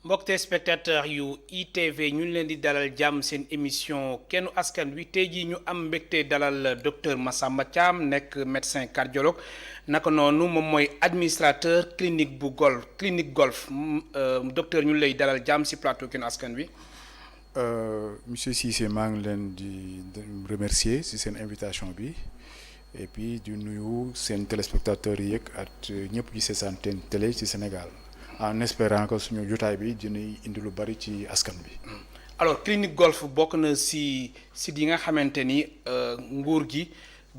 mbokk téléspectateur yu ITV ñu ngi leen di dalal jàmm seen émission kennu askan wi tey jii ñu am mbégte dalal docteur Massamba Thiam nekk médecin cardiologue naka noonu moom mooy administrateur clinique bu golf docteur ñu lay dalal jàmm si plateau kennu askan wi. Monsieur Cissé maa ngi leen di remercier si seen invitation bi et puis di nuyu seen téléspectateurs yi yëg at ñëpp ci seen télé ci Sénégal. En espérant que suñu jotaay bi dina indi lu bari ci askan bi. alors clinique golf bokk na si yi nga xamante ni nguur gi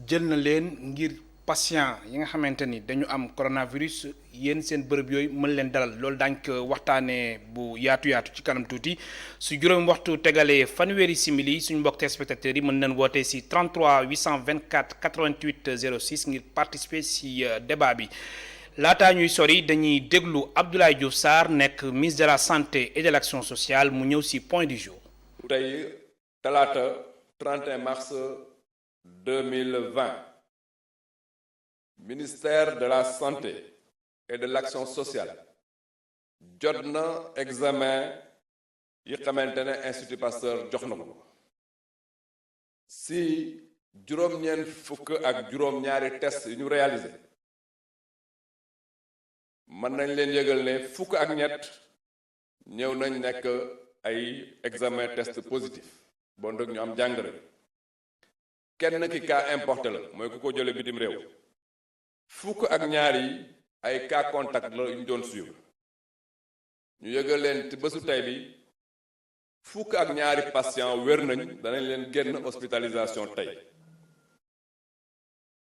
jël na leen ngir patient yi nga xamante ni dañu am coronavirus yéen seen bërëb yooyu mën leen dalal loolu daañu ko waxtaanee bu yaatu ci kanam tuuti su juróomi waxtu tegalee fanweeri simili suñu mbokk téléspectateurs yi mën nañ woote si 33 824 88 06 ngir participer si débat bi. laataa ñuy sori dañuy déglu Abdoulaye Diouf Sarr nekk ministre de la santé et de l'action sociale mu ñëw ci point du jour. tey talaata 31 mars 2020 ministère de la santé et de l'action sociale jot na examen yi xamante ne Institut Pasteur jox na ko ci juróom-ñeent fukk ak juróom-ñaari test yu ñu réalisé. mën nañ leen yëgal ne fukk ak ñett ñëw nañ nekk ay examen test positif bon donc ñu am jàngoro kenn ki cas importé la mooy ku ko jële bitim réew fukk ak ñaar yi ay cas contact la yu ñu doon suivre ñu yëgal leen ci bésu tey bi fukk ak ñaari patient wér nañ danañ leen génn hospitalisation tey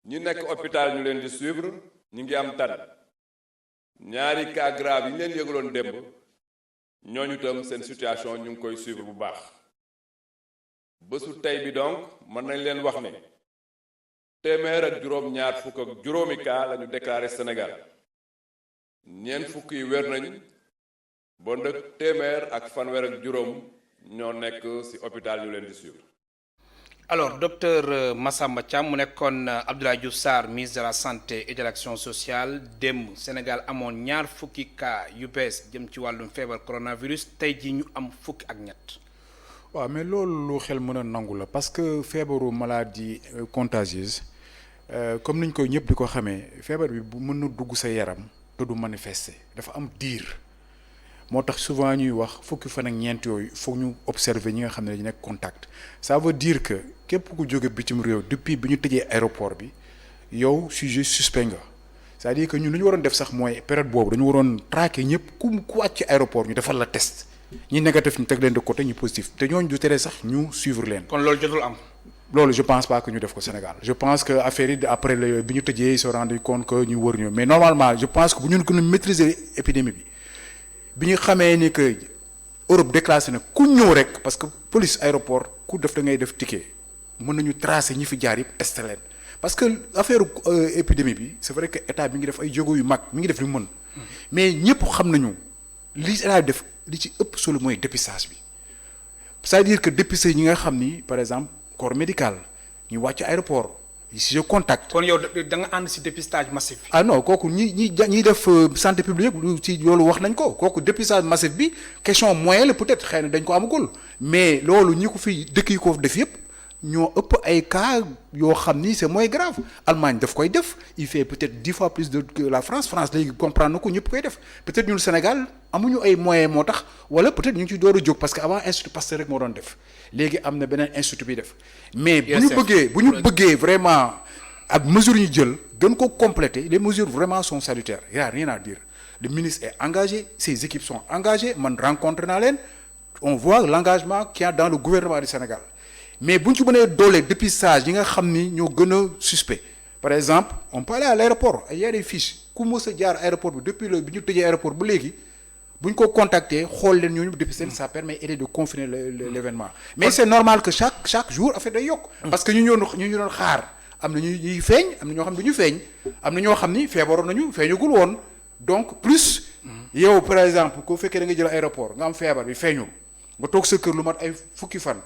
ñi nekk hôpital ñu leen di suivre ñu ngi am tan ñaari cas grave yi ñu leen yëgaloon démb ñooñu tam seen situation ñu ngi koy suivre bu baax bésu tey bi donc mën nañ leen wax ne téeméer ak juróom-ñaar fukk ak juróomi cas la ñu déclaré Sénégal ñeent fukk yi wér nañ bon nag téeméer ak fanweer ak juróom ñoo nekk ci hôpital ñu leen di suivre. alors docteur Massamba Thiam mu nekkoon Abdoulaye Diouf Sarr ministre de la santé et de l'action sociale démb Sénégal amoon ñaar fukki cas yu bees jëm ci wàllum feebar coronavirus tey ji ñu am fukki ak ñett. waaw mais loolu lu xel mën a nangu la parce que feebaru maladie contagieuse comme niñ koy ñëpp di ko xamee feebar bi bu mën na dugg sa yaram te du manifester dafa am diir moo tax souvent ñuy wax fukki fan ak ñeent yooyu foog ñu observer ñi nga xam ne dañu nekk contact ça veut dire que képp ku jóge bitim réew depuis bi ñu tëjee aéroport bi yow sujet suspect nga c'est-à-dire que ñun lu ñu waroon def sax mooy période boobu dañu waroon traquer ñëpp ku wàcc ci aéroport ñu defal la test ñi négatif ñu teg leen de côté ñu positif te ñooñu du tere sax ñu suivre leen. kon loolu jotul am. loolu je pense pas que ñu def ko Sénégal je pense que affaire yi après bi ñu tëjee ils se sont rendu compte que ñu wër ñu mais normalement je pense que bu ñu gën a maîtriser épidémie bi ñu xamee ni que Europe déclassé na ku ñëw rek parce que police aéroport ku def da ngay def ticket mën nañu tracer ñi fi jaar yëpp testé leen parce que affaire épidémie bi c'est vrai que état bi ngi def ay jéego yu mag mi ngi def li mu mën mais ñëpp xam nañu li état def li ci ëpp solo mooy dépistage bi c'est-à-dire que dépister ñi nga xam ni par exemple corps médical ñu wàcc aéroport si je contacte. kon yow da nga ànd si dépistage massif bi. ah non kooku ñi def santé publique yëpp ci loolu wax nañ ko kooku dépistage massif bi question moyen la peut-être xëy na dañ ko amagul mais loolu ñi ko fi dëkk yi ko def yëpp ñoo ëpp ay cas yoo xam ni c'est moins grave Allemagne daf koy def il fait peut-être 10 fois plus que la France léegi comprendre na ko ñëpp koy def peut-être ñun Sénégal amuñu ay moyens moo tax wala peut-être ñu ngi ciy door a jóg parce que avant Institut Pasteur rek moo doon def léegi am na beneen institut bi def mais bu ñu bëggee vraiment ak mesures yi ñu jël gën ko compléter les mesures vraiment sont salutaires il y a rien à dire le ministre est engagé ses équipes sont engagées man rencontré naa leen on voit l'engagement qu'il y a dans le gouvernement du Sénégal mais bu ñu ci mënee doole dépistage yi nga xam ni ñoo gën a suspect par exemple on peut aller à l'aéroport il y a des fiches ku mës a jaar aéroport bi depuis bi ñu tëjee aéroport ba léegi bu ñu ko contacter xool leen ñooñu dépister ça permet de confiner l'événement mais c'est normal que chaque jour affaire day yokk parce que ñu doon xaar am na ñuy feeñ am na ñoo xam ne duñu feeñ am na ñoo xam ni feebaroon nañu feeñagul woon donc plus yow par exemple ko fekkee da nga jël aéroport nga am feebar bi feeñul nga toog sa kër lu mat ay fukki fan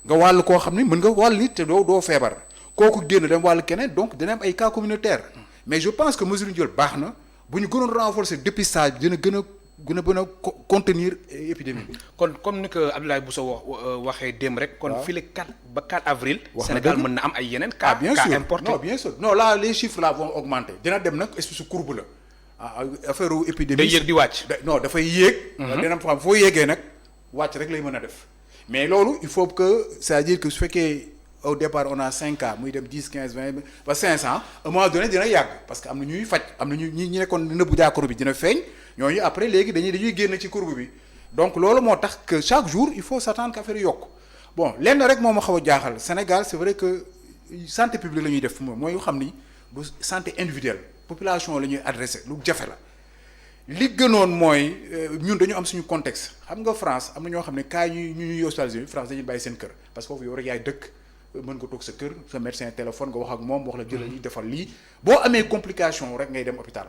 nga wàll koo xam ni mën nga wàll nit te doo feebar kooku génn dem wàll keneen donc dina am ay cas communautaires mais je pense que mesure ñu jël baax na bu ñu gënoon renforcer dépistage bi dina gën a gën a mën a contenir épidémie bi. kon comme ni ko Abdoulaye Bousso waxee démb rek. kon fii le 4 ba 4 avril. Sénégal mën na am ay yeneen cas. bien cas sûr importés. non bien sûr non là les chiffres là vont augmenter dina dem nag espèce de courbe la affaire épidémie. day yéeg di wàcc. non dafay yéeg. dina am xam foo yéegee nag wàcc rek lay mën a def mais loolu il faut que c'est-à-dire que su fekkee. Au départ on a 5 cas muy dem 10 15 20 ba 500 à un moment donné dina yàgg parce que am na ñuy faj am na ñi nekkoon nëbbu jàkkoro bi dina feeñ ñooñu après léegi dañuy génn ci courbe bi donc loolu moo tax que chaque jour il faut s'attendre qu'affaire yi yokk bon lenn rek moo ma xaw a jaaxal Sénégal c'est vrai que santé publique la ñuy def mooy yoo xam ni du santé individuelle population la ñuy adressé lu jafe la li gënoon mooy ñun dañu am suñu contexte xam nga France am na ñoo xam ne cas ñu ñuy hospitalisé France dañuy bàyyi seen kër parce que foofu yow rek yaay dëkk mën nga toog sa kër sa médecin téléphone nga wax ak moom wax la jëlal lii defal lii boo amee complication rek ngay dem hôpital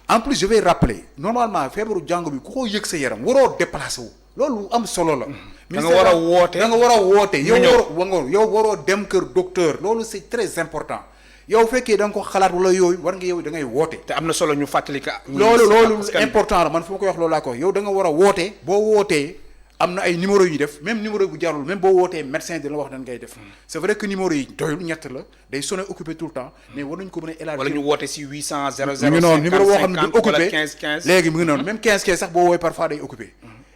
en plus je vais rappeler normalement feebaru jàngo bi ku ko yëg sa yaram waroo déplacé wu loolu am solo la. da nga war a woote da nga war a woote. yow waroo dem kër docteur loolu c'est très important yow fekkee da nga ko xalaat wala yooyu war nga yow da ngay woote. te am na solo ñu fàttali ka. loolu important la man fu ma koy wax loolu laa ko wax yow da nga war a woote boo wootee. am na ay numéro yu ñu def même numéro bu jarul même boo wootee médecin dina la wax nan ngay def c'est vrai que numéro yi doyul ñett la day sonné occupé tout le temps mais war nañu ko mën a élargir. wala ñu woote si 800 00 mu ngi noonu numéro boo xam ne du occupé 15 15. léegi mu ngi noonu même 15 15 sax boo woowee parfois day occupé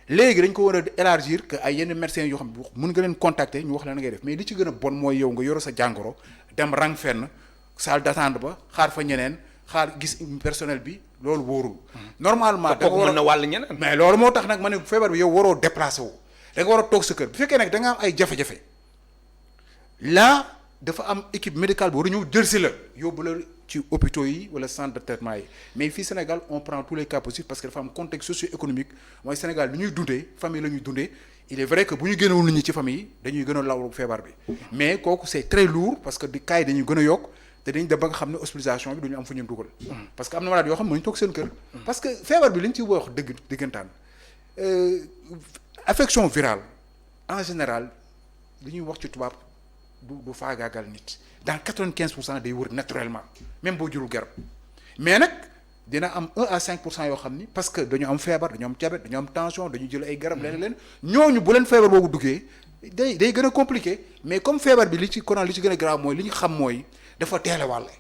léegi dañ ko war a élargir que ay yenn médecins yoo xam ne mën nga leen contacter ñu wax la na ngay def mais li ci gën a bon mooy yow nga yoro sa jàngoro dem rang fenn salle d'attente ba xaar fa ñeneen xaar gis personnel bi loolu wóorul. normalement da nga war a mën na wàll ñeneen. mais loolu moo tax nag ma ne feebar bi yow waroo déplacé wu da nga war a toog sa kër bu fekkee nag da nga am ay jafe-jafe là dafa am équipe médicale bi war a ñëw jël si la yóbbu la ci hôpitaux yi wala centre de traitement yi mais fii Sénégal on prend tous les cas possibles parce que dafa am contexte socio-économique mooy Sénégal lu ñuy dundee famille la ñuy dundee il est vrai que bu ñu génnewul nit ñi ci famille yi dañuy gën a law feebar bi mais kooku c'est très lourd parce que di cas yi dañuy gën a yokk te dañuy dem ba nga xam ne hospitalisation bi du ñu am fu ñu dugal. parce que am na malade yoo xam ne mënuñu toog seen kër. parce que feebar bi li ñu ci wax dëggantaan affection virale en général li ñuy wax ci tubaab du faagaagal nit dans 95% day wër naturellement même boo jurul garab mais nag dina am 1 à 5% yoo xam ni parce que dañu am feebar dañu am diabète dañu am tension dañu jël ay garab leen ñooñu bu leen feebar boobu duggee day gën a compliqué mais comme feebar bi li ci gën a grave mooy li ñu xam mooy dafa teel a wàlle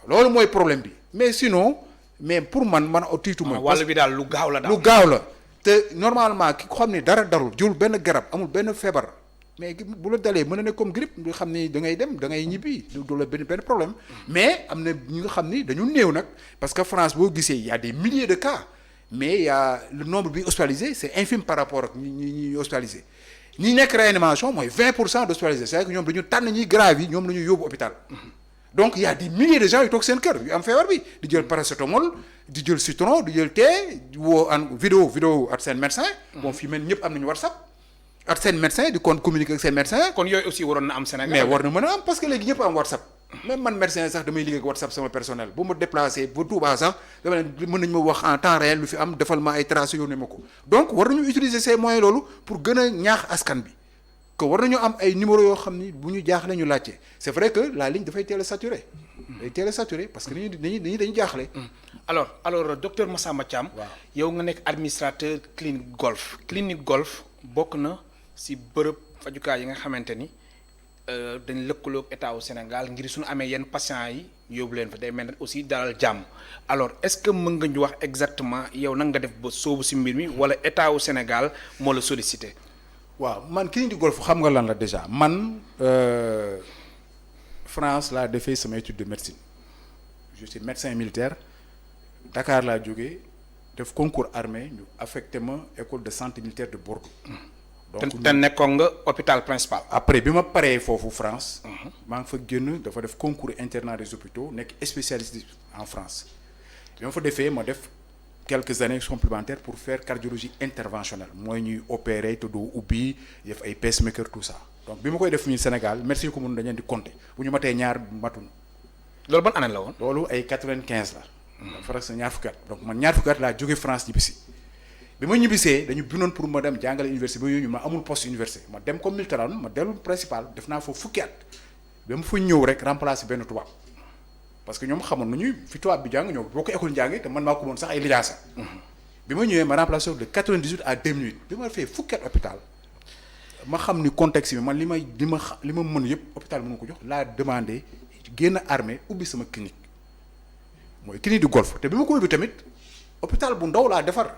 loolu mooy problème bi mais sinon mais pour man tiitu mooy wàll bi daal lu gaaw la daal lu gaaw la te normalement ki ko xam ne dara darul jël benn garab amul benn feebar mais bu la dalee mën na ne comme grippe nga xam ni da ngay dem da ngay ñibbi du la benn problème mais am na ñi nga xam ni dañu néew nag parce que France boo gisee y a des milliers de cas mais y a le nombre bi hospitalisé c'est infime par rapport ak ñi hospitalisé ñi nekk réanimation mooy 20% d'hospitalisé c'est-à-dire que ñoom dañu tànn ñi grave yi ñoom la ñuy yóbbu hôpital donc y a des milliers de gens yu toog seen kër yu am feebar bi di jël paracétamol di jël citron di jël thé woo en vidéo ak seen médecin bon fii mel ñëpp am nañu WhatsApp ak seen médecin di kon communiquer ak seen médecin kon yooyu aussi waroon na am Sénégal mais war na mën a am parce que léegi ñëpp am WhatsApp même man médecin sax damay liggéey ak WhatsApp sama personnel bu ma déplacé ba Touba sax dama ne mën nañu ma wax en temps réel lu fi am defal ma ay traces yónnee ma ko donc war nañu utiliser ces moyens loolu pour gën a ñaax askan bi que war nañu am ay numéros yoo xam ni bu ñu jaaxle ñu laajte c'est vrai que la ligne dafay teel a saturé day teel a saturé parce que dañuy jaaxle alors docteur Massamba Thiam yow nga nekk administrateur clinique golf bokk na si bërëb fajukaay yi nga xamante ni dañ lëkkaloog état wu Sénégal ngir suñu amee yenn patients yi yóbbu leen fa day mel ne aussi dalal jàmm alors est-ce que mën nga ñu wax exactement yow nan nga def ba soobu si mbir mi wala état wu Sénégal moo la sollicité. waaw man clinique du golf xam nga lan la déjà man France laa defee sama étude de médecine je suis médecin militaire Dakar laa jógee def concours armée ñu affecté ma école de santé militaire de Bordeaux. donc te nekkoon nga hôpital principal. après bi ma paree foofu France. maa ngi fa génn dafa def concours internat des hôpitaux nekk spécialiste en France bi ma fa defee ma def quelques années supplémentaires pour faire cardiologie interventionnelle mooy ñuy opérer te doo ubbi def ay pacemaker tout ça donc bi ma koy def fii Sénégal merci ko mun dañu leen di compter bu ñu matee ñaar matuñ. loolu ban année la woon. loolu ay 95 la. dafa sa ñaar fukki at donc man ñaar fukki at laa jóge France ñibbisi bi ma ñibbisee dañu bindoon pour ma dem jàngale université ba yooyu ma amul poste université ma dem comme militaire ma dellu principal def naa foofu fukki at ba ma fa ñëw rek remplacer benn tubaab parce que ñoom xamoon nañu fi tubaab bi jàng ñëw boo ko école njàngi te man maa ko moon sax ay lijaasa bi ma ñëwee ma remplacé de 98 à 2008 bi ma defee fukki at hôpital ma xam ni contexte bi man li ma mën yëpp hôpital mënu ko jox laa demandé génn armée ubbi sama clinique mooy clinique du Golf te bi ma ko ubbi tamit hôpital bu ndaw laa defar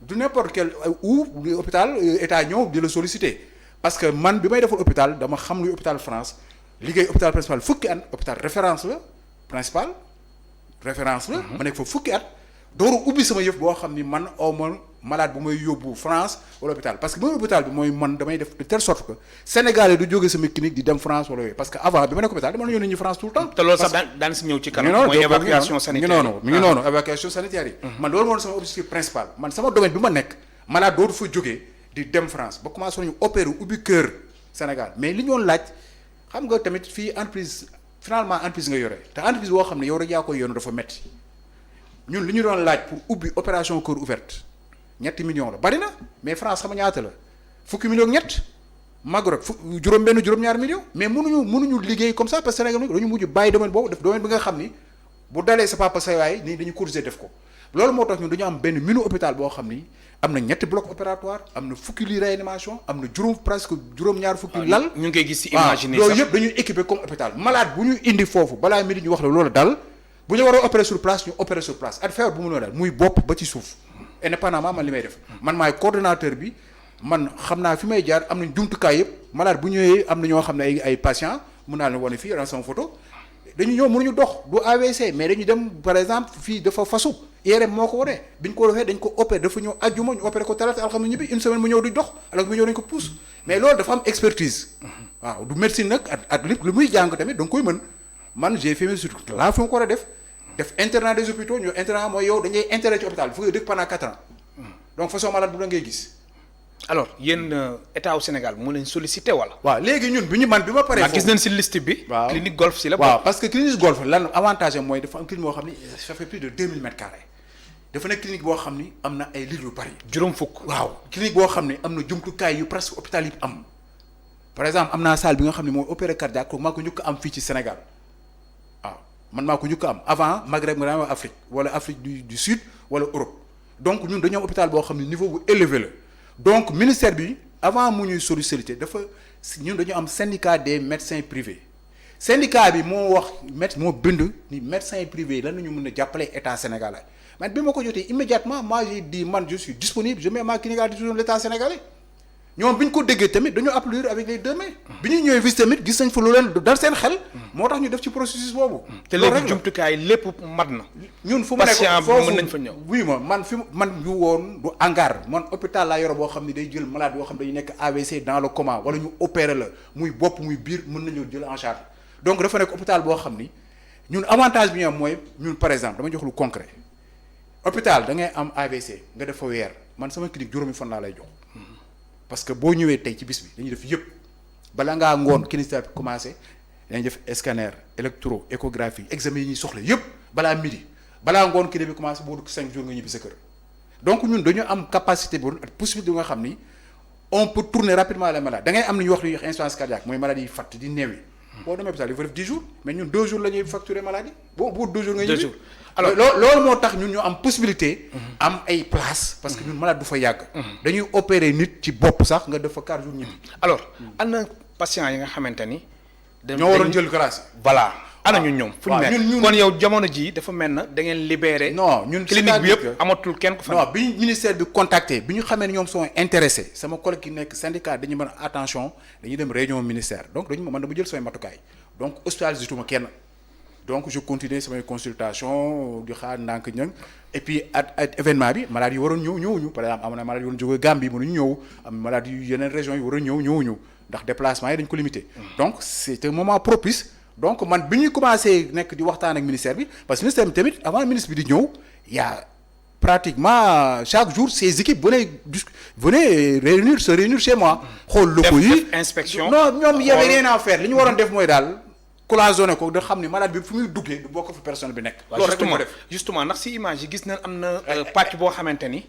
du n'importe quel hôpital état ñëw di la solliciter parce que man bi may defal hôpital dama xam luy hôpital France liggéey hôpital principal fukki at hôpital référence la principal référence la. ma nekk fa fukki at dooru ubbi sama yëf boo xam ni man aw ma malade bu may yóbbu France wala hôpital parce que mooy hôpital bi mooy man damay def de telle sorte que Sénégalais du jóge sama clinique di dem France wala yooyu parce que avant bi ma nekk hôpital dama la yónnee ñu France tout le temps. te loolu sax daan si ñëw ci kanam. mooy évacuation sanitaire mi ngi noonu évacuation sanitaire yi. man loolu moo sama objectif principal man sama domaine bi ma nekk malade dootu fa jógee di dem France ba commencé nañu opérer ubbi kër Sénégal mais li ñu doon laaj xam nga tamit fii entreprise finalement entreprise nga yore te entreprise boo xam ne yow rek yaa koy yoonu dafa metti ñun li ñu doon laaj pour ubbi opération cœur ouverte ñetti millions la bari na mais France xam nga ñaata la fukki millions ak ñett Maroc juróom-ñaari millions mais mënuñu liggéey comme ça parce que Sénégal dañu mujj bàyyi domaine boobu def domaine bi nga xam ni bu dalee sa papa sa yaay nii dañu courser def ko loolu moo tax ñun dañu am benn mini hôpital boo xam ni am na ñetti bloc opératoire am na fukki lit réanimation am na presque juróom-ñaar fukki lal. ñu ngi koy gis ci imaginer sax loolu yëpp dañuy équipé comme hôpital malade bu ñu indi foofu balaa midi ñu wax la loolu dal bu ñu war a opérer sur place ñu opérer sur place ak feebar bu mu daal muy bopp ba ci suuf indépendamment man li may def man maay coordonnateur bi man xam naa fi may jaar am nañ jumtukaay yëpp malade bu ñëwee am na ñoo xam ne ay patients mun naa leen wane fii ren sama photo dañu ñëw mënuñu dox du AVC mais dañu dem par exemple fii dafa fasu IRM moo ko wane bi ñu ko defee dañ ko opéré dafa ñëw àjjuma ñu opéré ko talaata alxames ñibbi une semaine mu ñëw di dox alors que mu ñëw dañ ko pousse mais loolu dafa am expertise waaw du médecine nag ak li muy jàng tamit da nga koy mën man j'ai fait mes études laa fi ma ko war a def internat des hôpitaux ñu internat mooy yow dañuy interné ci hôpital bi fu nga dëkk pendant 4 ans donc façon malade bu la ngay gis. alors yéen état wu Sénégal moo leen sollicité wala. waaw léegi ñun bi ma paree. foofu gis nañ si liste bi. waaw clinique Golf si la. waaw parce que clinique Golf lan avantage am mooy dafa am clinique boo xam ni ça fait plus de 2000 mètres carrés dafa nekk clinique boo xam ni am na ay lits yu bari. juróom fukk. waaw clinique boo xam ni am na jumtukaay yu presque hôpital yi am par exemple am naa salle bi nga xam ne mooy opéré cardiaque maa ko njëkk am fii ci Sénégal waaw man maa ko njëkk am avant Maghreb nga daan wax Afrique wala Afrique du Sud wala Europe donc ñun dañoo am hôpital boo xam ne niveau bu élevé la donc ministère bi avant mu ñuy solliciter dafa ñun dañu am syndicat des médecins privés syndicat bi moo wax moo bind ni médecins privés lan la ñu mën a jàppale état sénégalais man bi ma ko jotee immédiatement moi j'ai dit man je suis disponible je mets ma clinique à disposition de l'état sénégalais ñoom bi ñu ko déggee tamit dañoo applaudir avec les deux mains. bi ñuy ñëwee visite tamit gis nañ fa lu leen dal seen xel. moo tax ñu def ci processus boobu. te léegi jumtukaay lépp mat na. ñun fu mu nekk foofu mën nañ fa ñëw. oui man ñu woon du hangar man hôpital laa yoro boo xam ne day jël malade yoo xam ne dañu nekk AVC dans le coma wala ñu opérer la muy bopp muy biir mën nañoo jël en charge donc dafa nekk hôpital boo xam ni ñun avantage bi ñu am mooy ñun par exemple dama jox lu concret hôpital da ngay am AVC nga def fa weer man sama clinique juróomi fan laa lay jox. parce que boo ñëwee tey ci bis bi dañuy def yëpp bala ngaa ngoon kinésithérapie commencé dañuy def scanner électro échographie examen yi ñuy soxla yëpp balaa midi balaa ngoon kiné bi commencé boo dugg 5 jours nga ñibbi sa kër donc ñun dañu am capacité bu ak possibilité nga xam ni on peut tourner rapidement les malades da ngay am lu ñuy wax insuffisance cardiaque mooy maladie yi fatt di néew yi boo demee hôpital il faut def 10 jours mais ñun 2 jours la ñuy facturer maladie boo 2 jours nga ñibbi. alors loolu moo tax ñun ñu am possibilité. am ay place parce que ñun malade du fa yàgg. dañuy opérer nit ci bopp sax nga def fa 4 jours ñibbi. alors am na patient yi nga xamante ni. ñoo waroon jël classe. voilà ana ñu ñoom. fu ñu nekk kon yow jamono jii dafa mel na da ngeen libéré. non ñun clinique bi yëpp amatul kenn ku fa. non bi ministère bi contacté bi ñu xamee ne ñoom sont intéressés sama collègue yi nekk syndicat dañu mën attention dañuy dem réunion ministère donc dañu man dama jël samay matukaay donc hospitalisé tuma kenn. donc je continue samay consultation di xaar ndànk ñëng et puis at événement bi malade yi waroon ñëwuñu par exemple am na malade yi waroon jógee Gambie mënuñu ñëw am malade yu yeneen régions yi waroon ñëwuñu ndax déplacement yi dañ ko limité. donc c'est un moment propice donc man bi ñuy commencé nekk di waxtaan ak ministère bi parce que ministère bi tamit avant ministre bi di ñëw y a pratiquement chaque jour ces équipes venaient se réunir chez moi. xool locaux yi inspection non ñoom y avait rien à faire li ñu waroon def mooy daal. cloisonné ko da xam ni malade bi fu muy duggee du bokk fi personnel bi nekk. loolu rek moo def justement ndax si image yi gis nañ am na pàcc boo xamante ni.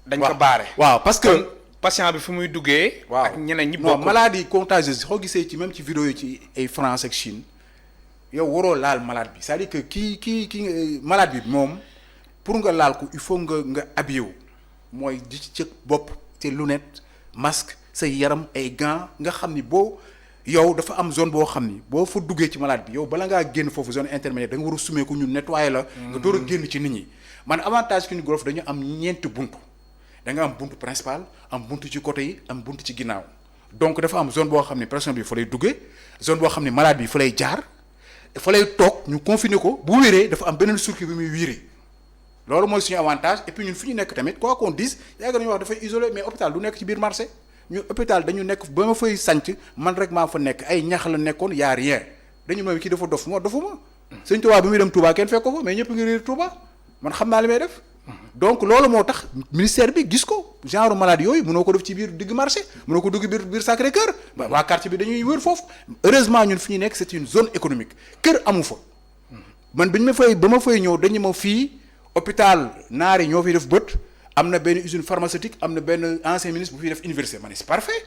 dañ ko baare. waaw parce que patient bi fu muy duggee. waaw ak ñeneen ñi non maladie contagieuse xoo gisee ci même ci vidéo yi ci ay France ak Chine yow waroo laal malade bi c'est-à-dire que kii malade bi moom pour nga laal ko il faut nga habillé wu mooy di ci cëg bopp te lunette masque say yaram ay gants nga xam ni boo yow dafa am zone boo xam ni boo fa duggee ci malade bi yow bala ngaa génn foofu zone intermédiaire da nga war a sumee ko ñu nettoyer la. nga door a génn ci nit ñi. man avantage Clinique Golf dañu am ñeenti buntu da nga am buntu principal am buntu ci côté yi am buntu ci ginnaaw donc dafa am zone boo xam ni personne bi fa lay duggee zone boo xam ni malade bi fa lay jaar fa lay toog ñu confiner ko bu wéree dafa am beneen circuit bi muy wiiree loolu mooy suñu avantage et puis ñun fi ñu nekk tamit quoi qu'on dise yàgg nañu wax dafay isolé mais hôpital du nekk ci biir marché ñu hôpital dañu nekk ba ma fay sanc man rek maa fa nekk ay ñax la nekkoon y a rien dañu mooy kii dafa dof moo dofuma sëñ Touba bi muy dem Touba kenn fekk ko fa mais ñëpp ngi réer Touba man xam naa li may def donc loolu moo tax ministère bi gis ko genre maladie yooyu mënoo ko def ci biir digg marché mënoo ko dugg biir Sacré-Cœur waa quartier bi dañuy wër foofu heureusement ñun fi ñu nekk c'est une zone économique kër amu fa man bi ñu ma fay ba ma fay ñëw dañu ma fii hôpital naari ñoo fiy def bët am na benn usine pharmaceutique am na benn ancien ministre bu fiy def université ma ne c'est parfait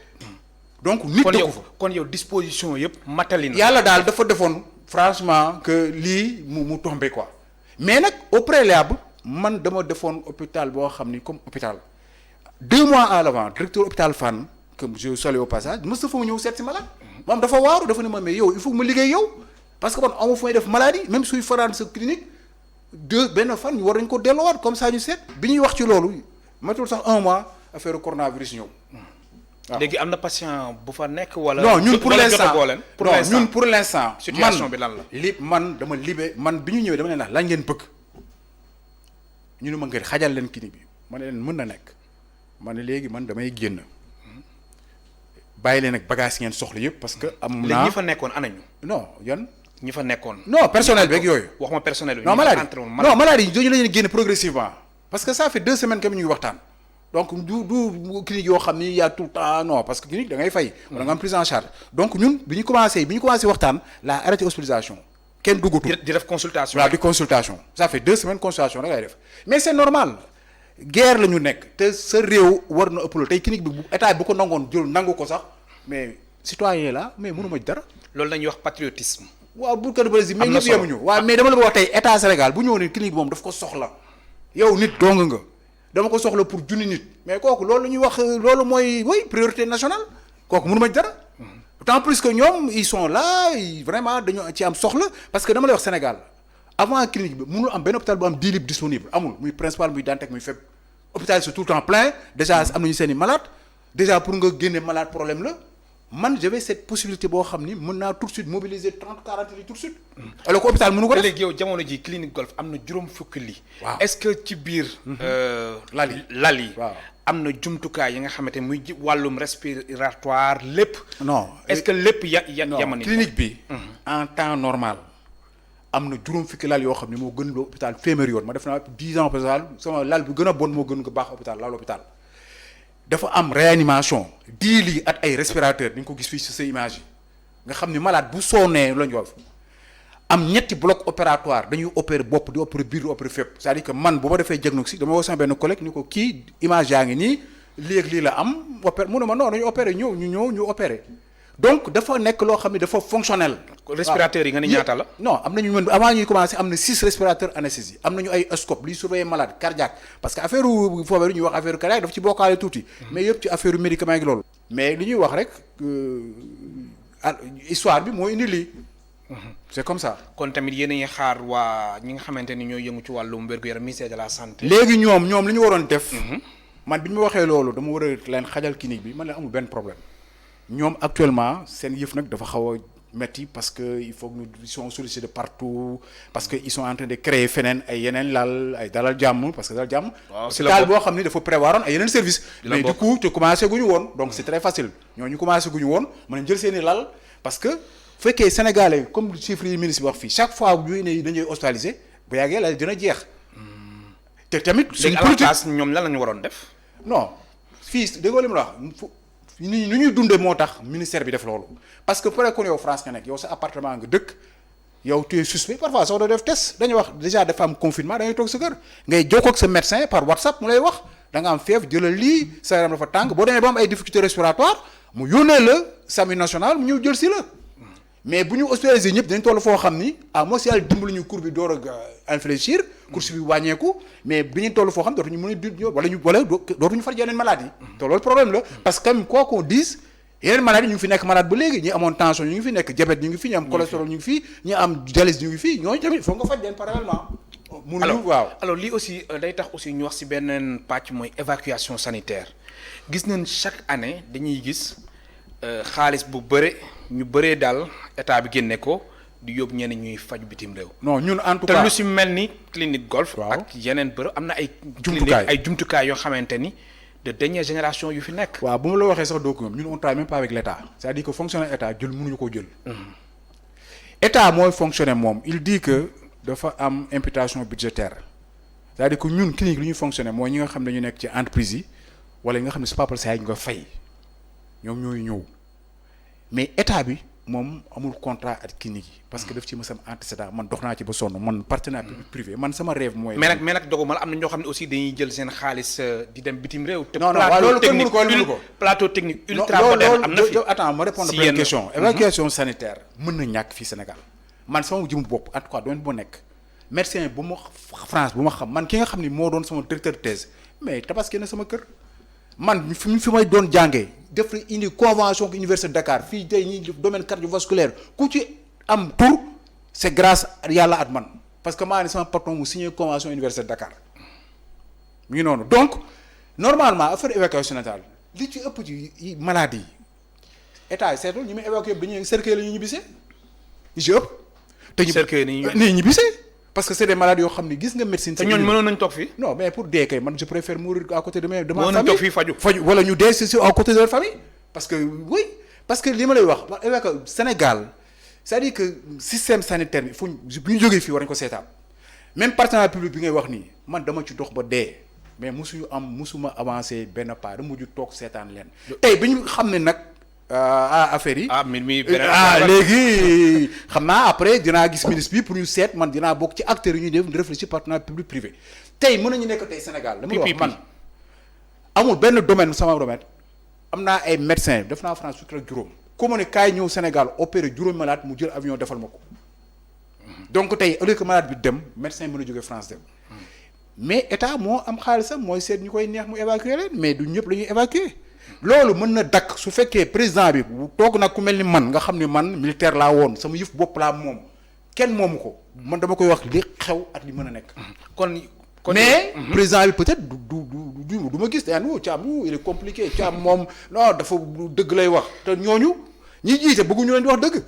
donc nit dëkku fa kon yow disposition yëpp matali na yàlla daal dafa defoon franchement que lii mu tombé quoi mais nag au préalable man dama defoon hôpital boo xam ni comme hôpital 2 mois à l'avant directeur hôpital Fann que je salue au passage mës fa ñëw seet si malade moom dafa waaru dafa ne ma mais yow il faut que ma liggéey yow parce que man amu fu may def maladie même suy faraan sa clinique benn fan ñu war nañ ko delloowaat comme ça ñu seet bi ñuy wax ci loolu matul sax 1 mois affaire coronavirus ñëw. waaw léegi am na patient bu fa nekk wala. non ñun pour l'instant non ñun pour l'instant. situation bi lan la man dama libé man bi ñu ñëwee dama leen wax lan ngeen bëgg ñu ne ma ngeen xajal leen clinique bi ma ne leen mën na nekk ma ne léegi man damay génn bàyyi leen ak bagage ngeen soxla yëpp parce que. am naa léegi ñi fa nekkoon anañu. non yan. ñi fa nekkoon. non personnel beeg yooyu. waxuma personnel bi. non maladie yi dañu leen génn progressivement parce que ça fait 2 semaines que ñu ngi waxtaan donc du clinique yoo xam ni y a tout le temps non parce que clinique da ngay fay. wala nga am prise en charge donc ñun bi ñu commencé waxtaan la arrêté hospitalisation kenn duggatul. di def consultation. waaw di consultation ça fait 2 semaines consultation da ngay def mais c'est normal guerre la ñu nekk te sa réew war na ëpp loolu tey clinique bi bu état bu ko nangoon jël nangu ko sax mais citoyen la mais mënuma dara. loolu la ñuy wax patriotisme. waaw bu ko defee mais ñëpp yemuñu waaw mais dama la bëgg wax tey état Sénégal bu ñëw ne clinique bi moom daf ko soxla yow nit dong nga dama ko soxla pour junni nit mais kooku loolu la ñuy wax loolu mooy oui priorité nationale kooku mënu ma dara. d'autant plus que ñoom ils sont là vraiment dañoo ci am soxla parce que dama lay wax Sénégal avant clinique bi mënul am benn hôpital bu am 10 lits disponible amul muy principal muy Dantec muy fépp hôpital c'est tout le temps plein déjà am nañu seen i malade déjà pour nga génne malade problème la. man j'avais cette possibilité boo xam ni mën naa tout de suite mobiliser 30-40 lits tout de suite. alors que hôpital mënu ko def léegi yow jamono ji Clinique Golf am na juróom fukki lits. waaw est-ce que ci biir. lal yi waaw am na jumtukaay yi nga xamante ne muy wàllum respiratoire lépp. non est-ce que lépp yamani clinique bi. en temps normal am na juróom fukki lal yoo xam ne moo gën loo hôpital féeméer yoon ma def naa 10 ans hôpital sama lal bi gën a bon moo gën ko baax hôpital lal hôpital. dafa am réanimation 10 lits at ay respirateur di nga ko gis fii ci sa image yi nga xam ni malade bu sonnee la ñu wax am ñetti bloc opératoire dañuy opérer bopp di opérer biir di opérer fépp c'est-à-dire que man bu ma defee diagnostic dama woo sama benn collègue ni ko kii image yaa ngi nii lii ak lii la am opérer mu ne ma non dañu opérer ñu opérer donc dafa nekk loo xam ne dafa fonctionnel. respirateur yi nga ni ñaata la. non am nañu mën avant ñuy commencer am na 6 respirateurs anesthésie am nañu ay oscope liy surveiller malade cardiaque parce que affaire foofu ñuy wax affaire cardiaque dafa ci bokkaale tuuti. mais yëpp ci affaire médicament yi loolu. mais li ñuy wax rek histoire bi moo indi lii. c'est comme ça. kon tamit yéen a ngi xaar waa ñi nga xamante ni ñooy yëngu ci wàllum wér-gu-yaram ministère de la santé. léegi ñoom li ñu waroon def. man bi ñu ma waxee loolu dama war a leen xajal clinique bi man la amul benn problème. ñoom actuellement seen yëf nag dafa xaw a metti parce que il faut que nous sont sollicités de partout parce que ils sont en train de créer feneen ay yeneen lal ay dalal jàmm parce que dalal jàmm. waaw si la daal boo xam ni dafa prévoir ay yeneen service mais du coup te commencé guñu woon donc c'est très facile ñooñu commencé guñu woon mën nañ jël seen i lal parce que fekkee sénégalais comme chiffres yi ministre bi wax fii chaque fois ñuy ne dañuy hospitaliser bu yàggee la dina jeex. te tamit suñ politique ñoom lan la ñu waroon def. non fii déggoo li mu la wax. ni ñuy dundee moo tax ministère bi def loolu parce que pare kon yow France nga nekk yow sa appartement nga dëkk yow tu es suspect parfois soo doo def test dañuy wax déjà dafa am confinement da ngay toog sa kër ngay jokkoo ak sa médecin par WhatsApp mu lay wax da nga am fièvre jëlal lii sa yaram dafa tàng boo demee ba am ay difficultés respiratoires mu yónnee la SAMU national mu ñëw jël si la mais bu ñu hospitalisé ñëpp dañ toll foo xam ni à moins yàlla dimbali ñu courbe bi door a infléchir course bi wàññeeku mais bi ñu toll foo xam dootuñu mën a di wala dootuñu faj yeneen maladies yi te loolu problème la parce que quand même quoi qu'on dise yeneen maladies ñu ngi fi nekk malade ba léegi ñi amoon tension ñu ngi fi nekk diabète ñu ngi fi ñu am cholestérol ñu ngi fi ñu am dialyse ñu ngi fi ñooñu tamit foog nga faj leen parallèlement mënuñu waaw alors lii aussi day tax aussi ñu wax ci beneen pàcc mooy évacuation sanitaire gis nañ chaque année dañuy gis xaalis bu bëre ñu bëree daal état bi génne ko di yóbbu ñenn ñuy faju bitim réew. non ñun en tout te cas lu ci mel ni clinique golf. waaw ak yeneen bërëb am na ay. jumtukaay ay jumtukaay yoo xamante ni de dernière génération yu fi nekk. waaw bu ma la waxee sax doo ko ñun on travaille même pas avec l' état c'est-à-dire que fonctionnaire état jël mënuñu ko jël. état mooy fonctionner moom il dit que dafa am imputation budgétaire c'est-à-dire que ñun clinique li ñuy fonctionner mooy ñi nga xam ne ñu nekk ci entreprise yi wala ñi nga xam ne c'est pas pour ça ñu nga fay ñoom ñooy ñëw mais état bi moom amul contrat ak clinique yi parce que daf ci mës am antécédent man dox naa ci ba sonn man partenaire public privé man sama rêve mooy. mais nag doguma la am na ñoo xam ne aussi dañuy jël seen xaalis di dem bitim réew. te non waaw loolu kenn mënu ko plateau technique ultra moderne am na fi. attends ma répondre première question. évacuation sanitaire mën na ñàkk fii Sénégal man sama jëm bopp en tout cas doon bu nekk médecin bu ma France bu ma xam man ki nga xam ni moo doon sama directeur de thèse mais tabaski na sama kër. man fi may doon jàngee def indi convention ak université de Dakar fii tey ñi domaine cardiovasculaire ku ci am tour c'est grâce yàlla at man parce que maa ne sama patron mu signé convention université de Dakar mu ngi noonu donc normalement affaire évacuation sanitaire li ci ëpp ci maladie yi état yi seetul ñu muy évacuer bi dañuy cercueil la ñu ñibbisee ñu ci ëpp. te ñu cercueil ni ñibbisee parce que c'est des maladies yoo xam ne gis nga médecine. te ñooñu mënoon nañu toog fii. non mais pour dee kay man je préfère mourir à côté de ma famille. mënoon nañu toog fii faju wala ñu dee si à côté de leur famille. parce que oui parce que li ma lay wax Sénégal c'est-à-dire que système sanitaire bi fu bu ñu jógee fii war nañu ko seetaan même partenariat public bi ngay wax nii man dama ci dox ba dee mais musuma avancer benn pas dama mujj toog seetaan leen. tey bi ñu xam ne nag. affaire yi léegi xam naa après dinaa gis ministre bi pour ñu seet man dinaa bokk ci acteurs yi ñuy def réfléchir partenariat public privé tey mën nañu nekk tey Sénégal dama la wax man amul benn domaine sama domaine am naa ay médecins def naa France fukki ak juróom ku ma ne kaay ñëw Sénégal opéré juróom malade mu jël avion defal ma ko donc tey au lieu que malade bi dem médecin mën a jógee France dem mais état moo am xaalisam mooy seet ñu koy neex mu évacuer leen mais du ñëpp la ñuy évacuer loolu mën na dakk su fekkee président bi toog nag ku mel ni man nga xam ne man militaire laa woon sama yëf bopp laa moom kenn moomu ko man dama koy wax li xew ak li mën a nekk. kon mais président bi peut-être du ma gis daan Thiam il est compliqué Thiam moom non dafa dëgg lay wax te ñooñu ñi jiite bëgguñu leen di wax dëgg.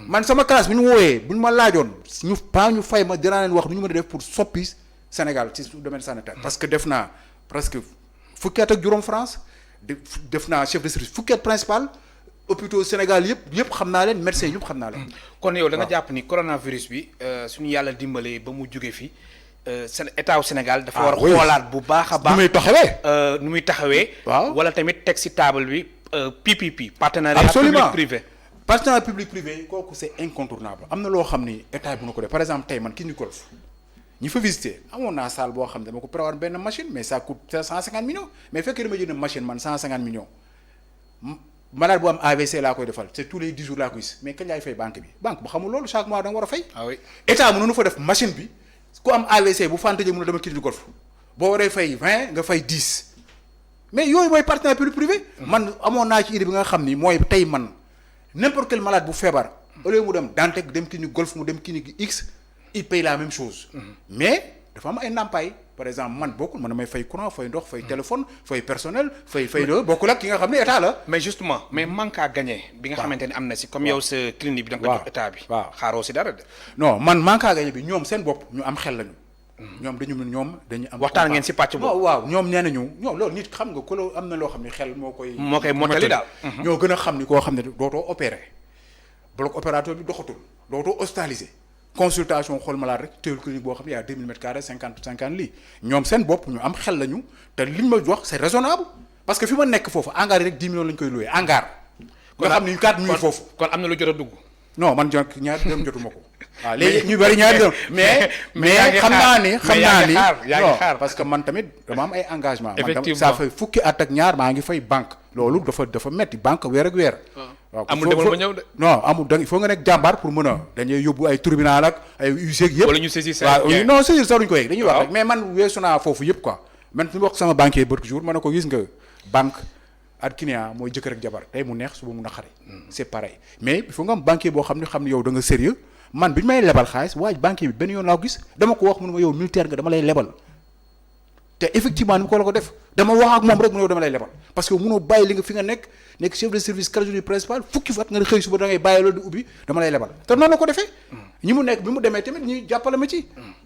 man sama classe bi ñu wooyee bu ñu ma laajoon ñu fay ma dinaa leen wax nu ñu mën a def pour soppi Sénégal ci domaine sanitaire. parce que def naa presque fukki at ak juróom France. def naa chef de service fukki at principal hôpitaux Sénégal yëpp xam naa leen médecins yëpp xam naa leen. kon yow da nga jàpp ni coronavirus bi suñu yàlla dimbalee ba mu jóge fi état wu Sénégal. dafa war a xoolaat bu baax a baax. nu muy taxawee. waaw wala tamit teg ci table bi PPP. partenariat public privé. partenariat public privé kooku c'est incontournable am na loo xam ni état bi na ko def par exemple tey man clinique golf ñi fa visité amoon naa salle boo xam ne dama ko prévoir benn machine mais ça coûte 150 millions mais fekkee dama jënd machine man 150 millions malade bu am AVC laa koy defal c'est tous les 10 jours laa koy gis mais kañ laay fay banque bi banque bu xamul loolu chaque mois da nga war a fay. ah oui état mënoonu fa def machine bi ku am AVC bu fànn tëjee mën a dama clinique golf boo waree fay 20 nga fay 10 mais yooyu mooy partenariat public privé. man amoon naa ci idée bi nga xam ni mooy tey man n'importe quel malade bu feebar au lieu mu dem Dantec dem clinique golf mu dem clinique X. il paye la même chose. mais dafa am ay ndàmpaay par exemple man bokkul man damay fay courant fay ndox fay téléphone fay personnel fay loolu bokkul ak ki nga xam ne état la. mais justement mais manque à gagner. bi nga xamante ne am na si comme yow sa clinique bi da nga ko jox état bi. waaw xaaroo si dara de. non man manque à gagner bi ñoom seen bopp ñu am xel lañu. ñoom dañu am. waxtaan ngeen si pàcc boobu. waaw ñoom nee nañu ñoom loolu nit xam nga ko loo am na loo xam ne xel moo koy mottali daal. ñoo gën a xam ni koo xam ne dootoo opérer bloc opératoire bi doxatul dootoo hospitaliser. consultation xool malade rek téel clinique boo xam ne y a 2000 mètres carrés 50 lii ñoom seen bopp ñu am xel lañu te liñ ma wax c'est raisonnable parce que fi ma nekk foofu hangar yi rek 10 millions lañ koy loué hangar. nga xam ne 4 millions foofu. kon am na lu jot a dugg. non man ñaar dem jotuma ko. waaw léegi ñu bari ñaari doon mais xam naa ni non parce que man tamit dama am ay engagement effectivement ça fait fukki at ak ñaar maa ngi fay banque loolu dafa metti banque weer ak weer waaw amul demal ba ñëw de non amul da il faut nga nekk jàmbaar pour mën a dañuy yóbbu ay tribunal ak ay UG yëpp wala ñu saisir waaw non saisir sax duñu ko yegg dañuy wax rek mais man weesu naa foofu yëpp quoi man fi mu wax sama banquier bërk jour ma ne ko gis nga banque ak client mooy jëkkër ak jabar tey mu neex suba mu naqari c'est pareil mais il faut nga am banquier boo xam ne yow da nga sérieux man bi ñu may lebal xaalis waaye banquier bi benn yoon laa ko gis dama ko wax mu ne ma yow militaire nga dama lay lebal te effectivement ni mu ko la ko def dama wax ak moom rek mu ne yow dama lay lebal parce que mënoo bàyyi li nga fi nga nekk chef de service trésorier principal fukki at nga xëy suba da ngay bàyyi loolu di ubbi dama lay lebal te noonu la ko defee ñi mu nekk bi mu demee tamit ñi jàppale ma ci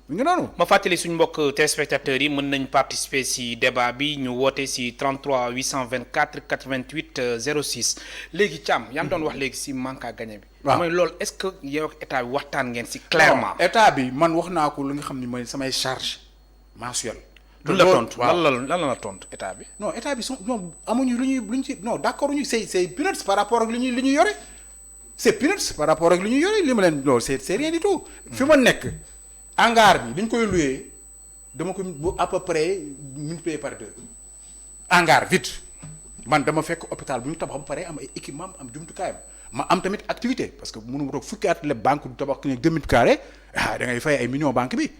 mi ngi noonu ma fàttali suñu mbokk téléspectateurs yi mën nañ participer si débat bi ñu woote si 33 824 88 06 léegi Thiam yaa ngi doon wax léegi si manque à gagner bi waaw mooy loolu est-ce que yow ak état bi waxtaan ngeen si clairement état bi man wax naa ko li nga xam ne mooy samay charge mensuelle lu la tontu lan la tontu état bi non état bi ñoom amuñu lu ñu ci non d'accord ñu c'est peanuts par rapport ak li ñuy yore c'est peanuts par rapport ak li ñuy yore li ma leen loolu c'est rien du tout fi ma nekk hangar bi li ñu koy loué dama ko bu à peu près multiplié par 2 hangar vide man dama fekk hôpital bu ñu tabax ba pare am ay équipement am jumtukaayam ma am tamit activité parce que mënu ma toog fukki at la banque du tabax ne 2 mètres carrés da ngay fay ay millions banque bi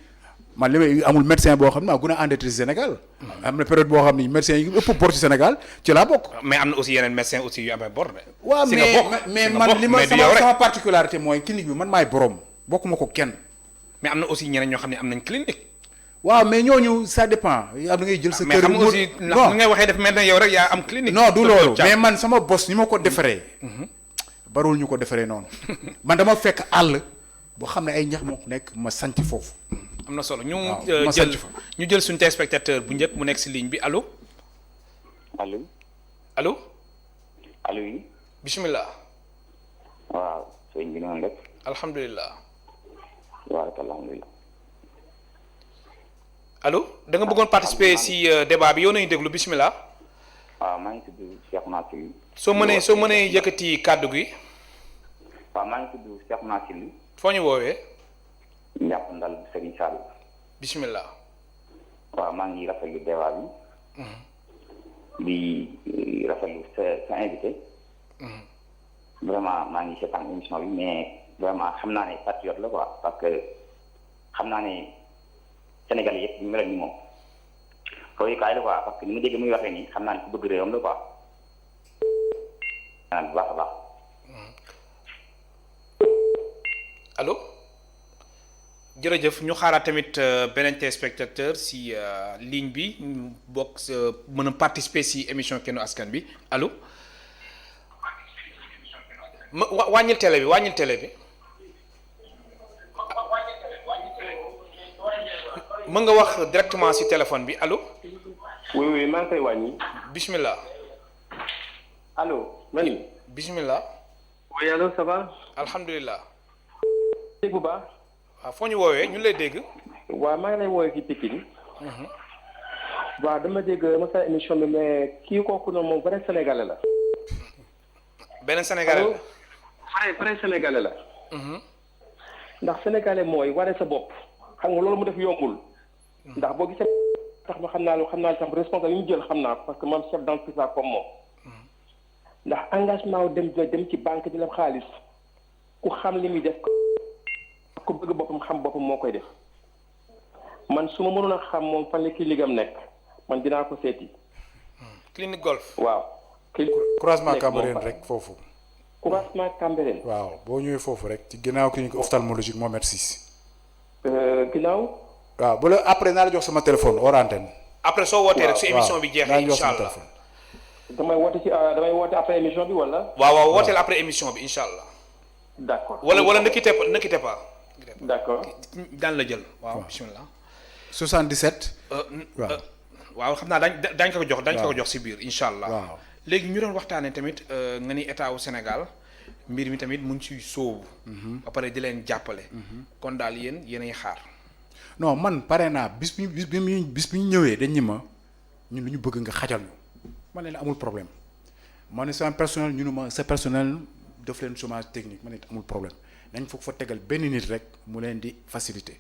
man li may amul médecin boo xam ne maa gën a endetté Sénégal am na période boo xam ne médecin yi ëpp bor ci Sénégal ci laa bokk. mais am na aussi yeneen médecin aussi yu amee bor de. waaw mais man li ma sama particularité mooy clinique bi man maay borom bokkuma ko kenn. mais am na aussi ñeneen ñoo xam ne am nañ clinique. waaw mais ñooñu ça dépend am na ngay jël sa. mais xam nga aussi ni ngay waxee def mel na yow rek yaa am clinique. non du loolu mais man sama bos ni ma ko defaree. barul ñu ko defaree noonu. man dama fekk àll boo xam ne ay ñax moo nekk ma sanc foofu. am na solo ñu jël suñu téléspectateur bu njëkk mu nekk si ligne bi allo. allo yi. bisimilah. waaw sëñ bi noonu rek. alhamdulilah. waaw alhamdulilah. allo da nga bëggoon participer si débat bi yow nañu déglu bisimilah. waaw maa ngi tudd Cheikh Nassir. soo mënee yëkkati kàddu gi. waaw maa ngi tudd Cheikh Nassir. foo ñu woowee. njàpp ndal Serigne Sall. bisimilah. waaw maa ngi rafetlu débat bi. di rafetlu sa invité. vraiment maa ngi seetaan émission bi mais vraiment xam naa ne patriote la quoi parce que xam naa ne Sénégal yëpp ñu mel ni moom. royukaay la quoi parce que ni ma dégg muy waxee nii xam naa ne ku bëgg réewam la quoi. bu baax a baax. allo. jërëjëf ñu xaaraat tamit beneen téléspectateur si ligne bi ñu bokk mën a participer si émission Kennu Askan bi allo ma wàññil télé bi mën nga wax directement si téléphone bi allo. oui maa ngi koy wàññi. bismillah. allo mani. bismillah. oui allo ça va. alhamdulilah. dégg bu baax. waaw foo ñu woowee ñu lay dégg. waaw maa ngi lay woowee ci Pikine. waaw dama dégg sa émission bi mais kii kooku noonu moom vrai sénégalais la. beneen sénégalais la. vrai sénégalais la. ndax sénégalais mooy waree sa bopp. xam nga loolu mu def yombul. ndax boo gisee tax ma xam naa tax responsable yi ñu jël xam naa parce que man chef d'entreprise la comme moom. ndax engagement wu dem ci banque di la xaalis ku xam li muy def. ku bëgg boppam xam boppam moo koy def man su ma mënoon a xam moom fan la clinique nekk man dinaa ko seeti. clinique golf. waaw. croisement Cambérène rek foofu. croisement Cambérène. waaw boo ñëwee foofu rek ci ginnaaw clinique ophtalmologique Mohamed 6. ginnaaw. waaw bu la après naa la jox sama téléphone hors antenne. après soo wootee rek su émission bi jeexee incha allah damay woote après émission bi wala. waaw wooteel après émission bi incha allah. d'accord wala ne quittez pas. d'accord. daan la jël waaw bismillah. 77. waaw xam naa daañu ko jox si biir incha allah. waaw léegi ñu doon waxtaanee tamit nga ni état wu Sénégal mbir mi tamit mu ngi ciy sóobu. ba pare di leen jàppale. kon daal yéenay xaar. non man pare naa bis bi ñu ñëwee dañ ñi ma ñun lu ñu bëgg nga xajal ñu. man leen amul problème ma ne sama personnel ñu ne ma sa personnel def leen chômage technique man it amul problème nañ foog fa tegal benn nit rek mu leen di faciliter.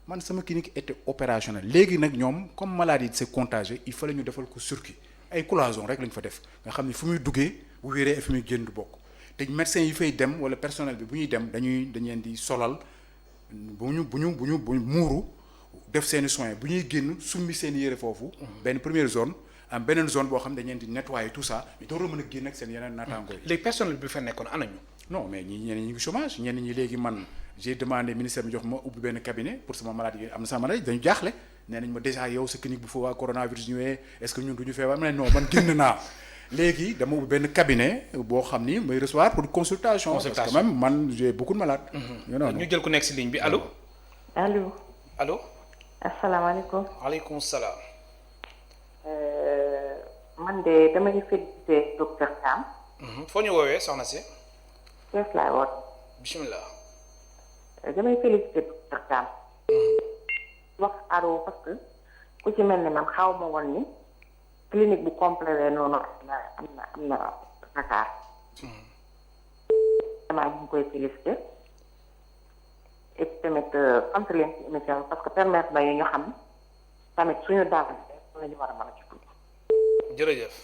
man sama clinique était opérationnelle léegi nag ñoom comme maladie c'est contagieux il fallait ñu defal ko circuit ay cloison rek lañ fa def nga xam ne fu muy duggee bu wéree fu muy génn du bokk te médecin yi fay dem wala personnel bi bu ñuy dem dañ leen di solal bu ñu muuru def seeni soins bu ñuy génn summi seen yére foofu. benn première zone am beneen zone boo xam ne dañ leen di nettoyer tout ça mais door a mën a génn ak seen yeneen naataangoo yi. léegi personnel bi fa nekkoon anañu. non mais ñenn ñi ngi chômage ñenn ñi léegi man j'ai demandé ministère bi jox ma ubbi benn cabinet pour sama maladie am na sama maladie dañu jaaxle nee nañ ma déjà yow sa clinique bu fa waa coronavirus ñëwee est-ce que ñun du ñu feebar ma ne non man génn naa léegi dama ubbi benn cabinet boo xam ni may recevoir pour consultation. parce que même man j'ai beaucoup de malades. ñu jël ku nekk si ligne bi allo. allo. asalaamaaleykum. waaleykum salaam. man de damay félicité docteur Thiam. foo ñu woowee soxna si. Thiès laay woot. bisimilah. damay félicité docteur Thiam. wax aro parce que ku ci mel ni man xaw ma woon ni clinique bu complet noonu am na Dakar. vraiment ñu ngi koy félicité. et tamit sant leen ci émission parce que permettre na ñu xam tamit suñu daal la ñu war a mën a ci tudd. jërëjëf.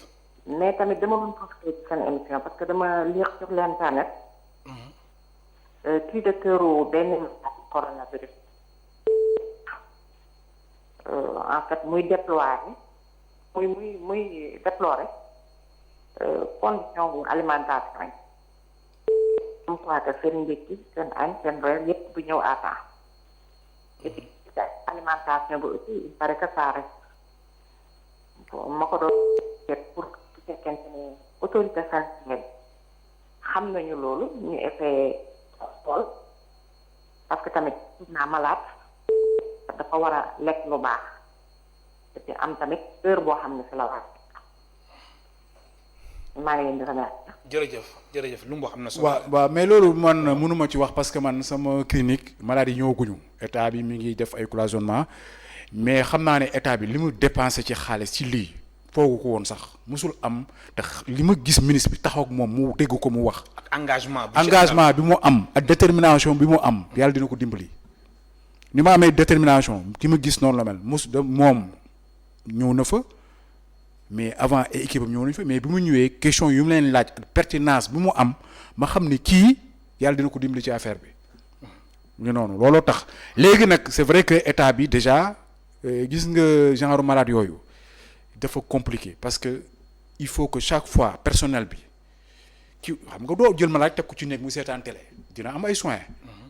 mais tamit dama doon profité ci seen émission parce que dama lire sur l'internet. cri de cœur benn coronavirus. en fait muy déplorer muy déplorer condition bu alimentation yi. comme quoi que seen ndékki seen añ seen reer yëpp bu ñëw à temps. et puis alimentation bi aussi il paraît que ça reste ma ko doon pour su fekkente ne autorité sanitaire xam nañu loolu ñu essayé xool parce que tamit naa malade dafa war a lekk lu baax et puis am tamit heure boo xam ne si la war maa ngi leen di remercier. jërëjëf lu mu wax am na solo. waaw mais loolu man mënuma ci wax parce que man sama clinique maladie ñëwaguñu état bi mi ngi def ay cloisonnement mais xam naa ne état bi li mu dépensé ci xaalis ci lii foogu ko woon sax musul am te li ma gis ministre bi taxaw ak moom mu dégg ko mu wax. ak engagement bi mu am ak détermination bi mu am yàlla dina ko dimbali. ni ma amee détermination ki ma gis noonu la mel moom ñëw na fa. mais avant ay équipe am ñëw nañu fa mais bi mu ñëwee question yu mu leen laaj ak pertinence bi mu am ma xam ni kii yàlla dina ko dimbali ci affaire bi ñu noonu looloo tax léegi nag c'est vrai que état bi déjà gis nga genre malade yooyu dafa compliqué parce que il faut que chaque fois personnel bi ki xam nga doo jël malade teg ko ci nekk mu seetaan télé dina am ay soins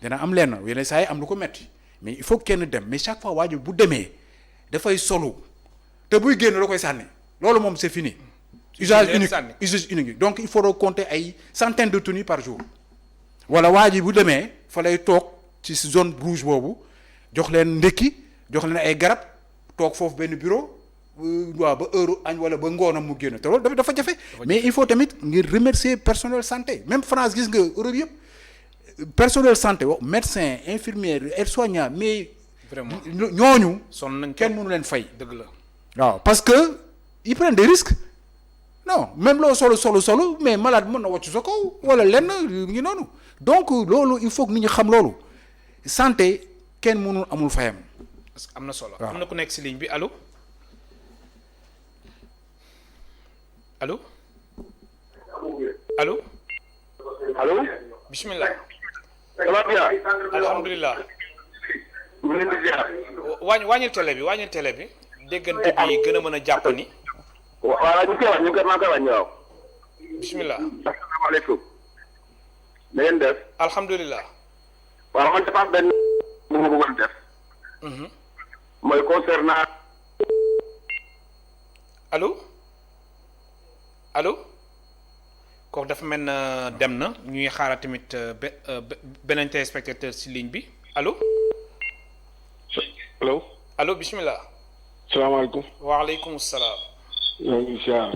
dina am lenn yeneen saa yi am lu ko metti mais il faut kenn dem mais chaque fois waajur bu demee dafay solu te buy génn da koy sànni. loolu moom c'est fini. usage unique donc il faut compter ay centaines de tenues par jour. wala waa ji bu demee fa lay toog ci zone rouge boobu jox leen ndekki jox leen ay garab toog foofu benn bureau waaw ba heure añ wala ba ngoonam mu génn te loolu dafa jafe. mais il faut tamit ngir remercier personnel santé même France gis nga Europe yëpp personnel santé wax médecin infirmière aide-soignant mais. vraiment ñooñu. sonn nañ kenn mënu leen fay. dëgg la waaw parce que. ils prennent des risques non même loo solo mais malade mën na wàcc sa kaw wala lenn ngi noonu donc loolu il faut que nit ñi xam loolu santé kenn mënul amul fayam. parce que am na solo. waaw am na ku nekk si ligne bi allo allo allo. allo. bismillah. ça va bien. alhamdulilah. mu leen di ziar. wàññil télé bi. déggante bi gën a mën a jàpp ni. waaw ñu ngi koy wàññi waaw. bismillah. asalaamaaleykum. na ngeen def. alhamdulilah. waaw man dafa am benn bu ma bëggoon def. mooy concernant. allo kooku dafa mel na dem na ñuy xaaral tamit beneen téléspectateur si ligne bi allo. allo bismillah. salaamaaleykum. waaleykum salaam. ñoo ngi ziar.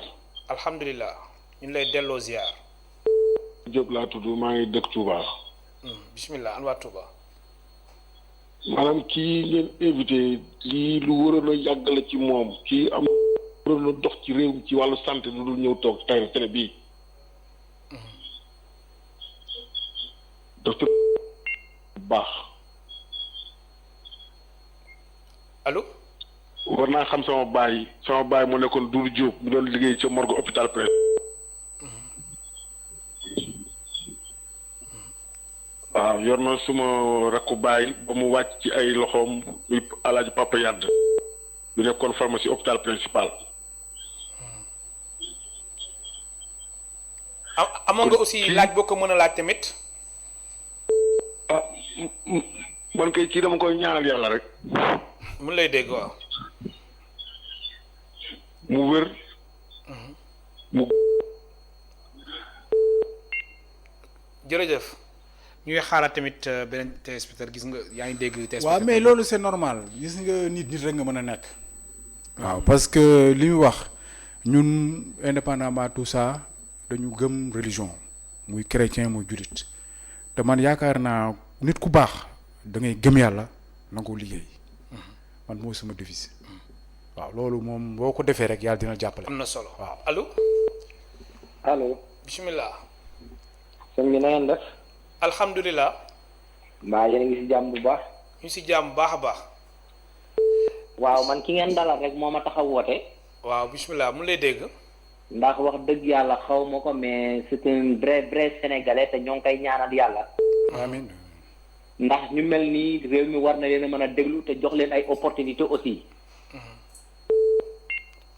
alhamdulilah ñu lay delloo ziar. Diop laa tudd maa ngi dëkk Touba. bismillah an waa Touba. maanaam kii ngeen invité lii lu waroon a yàgg la ci moom kii am waroon a dox ci réew mi ci wàllu santé lu dul ñëw toog tey bii. docteur baax. allo. war naa xam sama baay mu nekkoon Doudou Diop mu doon liggéey ca morgue hôpital Prince. waaw yor na suma rakku baay ba mu wàcc ci ay loxoom muy Alaaji Papa Yadd bu nekkoon pharmacie hôpital principal. amoon nga aussi laaj boo ko mën a laaj tamit. man kay kii dama koy ñaanal yàlla rek. mun lay dégg waaw. mu wér. mu. jërëjëf ñuy xaaral tamit beneen téléspectateur gis nga yaa ngi dégg. téléspectateur waaw mais loolu c'est normal gis nga nit rek nga mën a nekk. waaw parce que li mu wax ñun indépendamment tout ça dañu gëm religion muy chrétien muy jullit te man yaakaar naa nit ku baax da ngay gëm yàlla na nga ko liggéey man mooy sama devise. waaw loolu moom boo ko defee rek yàlla dina jàppale. am na solo waaw allo. allo. bisimilah. sëñ bi na ngeen def. alhamdulilah. mbaa yéen a ngi si jàmm bu baax. ñu si jàmm bu baax a baax. waaw man ki ngeen dalal rek moo ma tax a woote. waaw bisimilah mu lay dégg. ndax wax dëgg yàlla xaw ma ko mais c'est un vrai sénégalais te ñoo ngi koy ñaanal yàlla. amiin. ndax ñu mel nii réew mi war na leen a mën a déglu te jox leen ay opportunité aussi.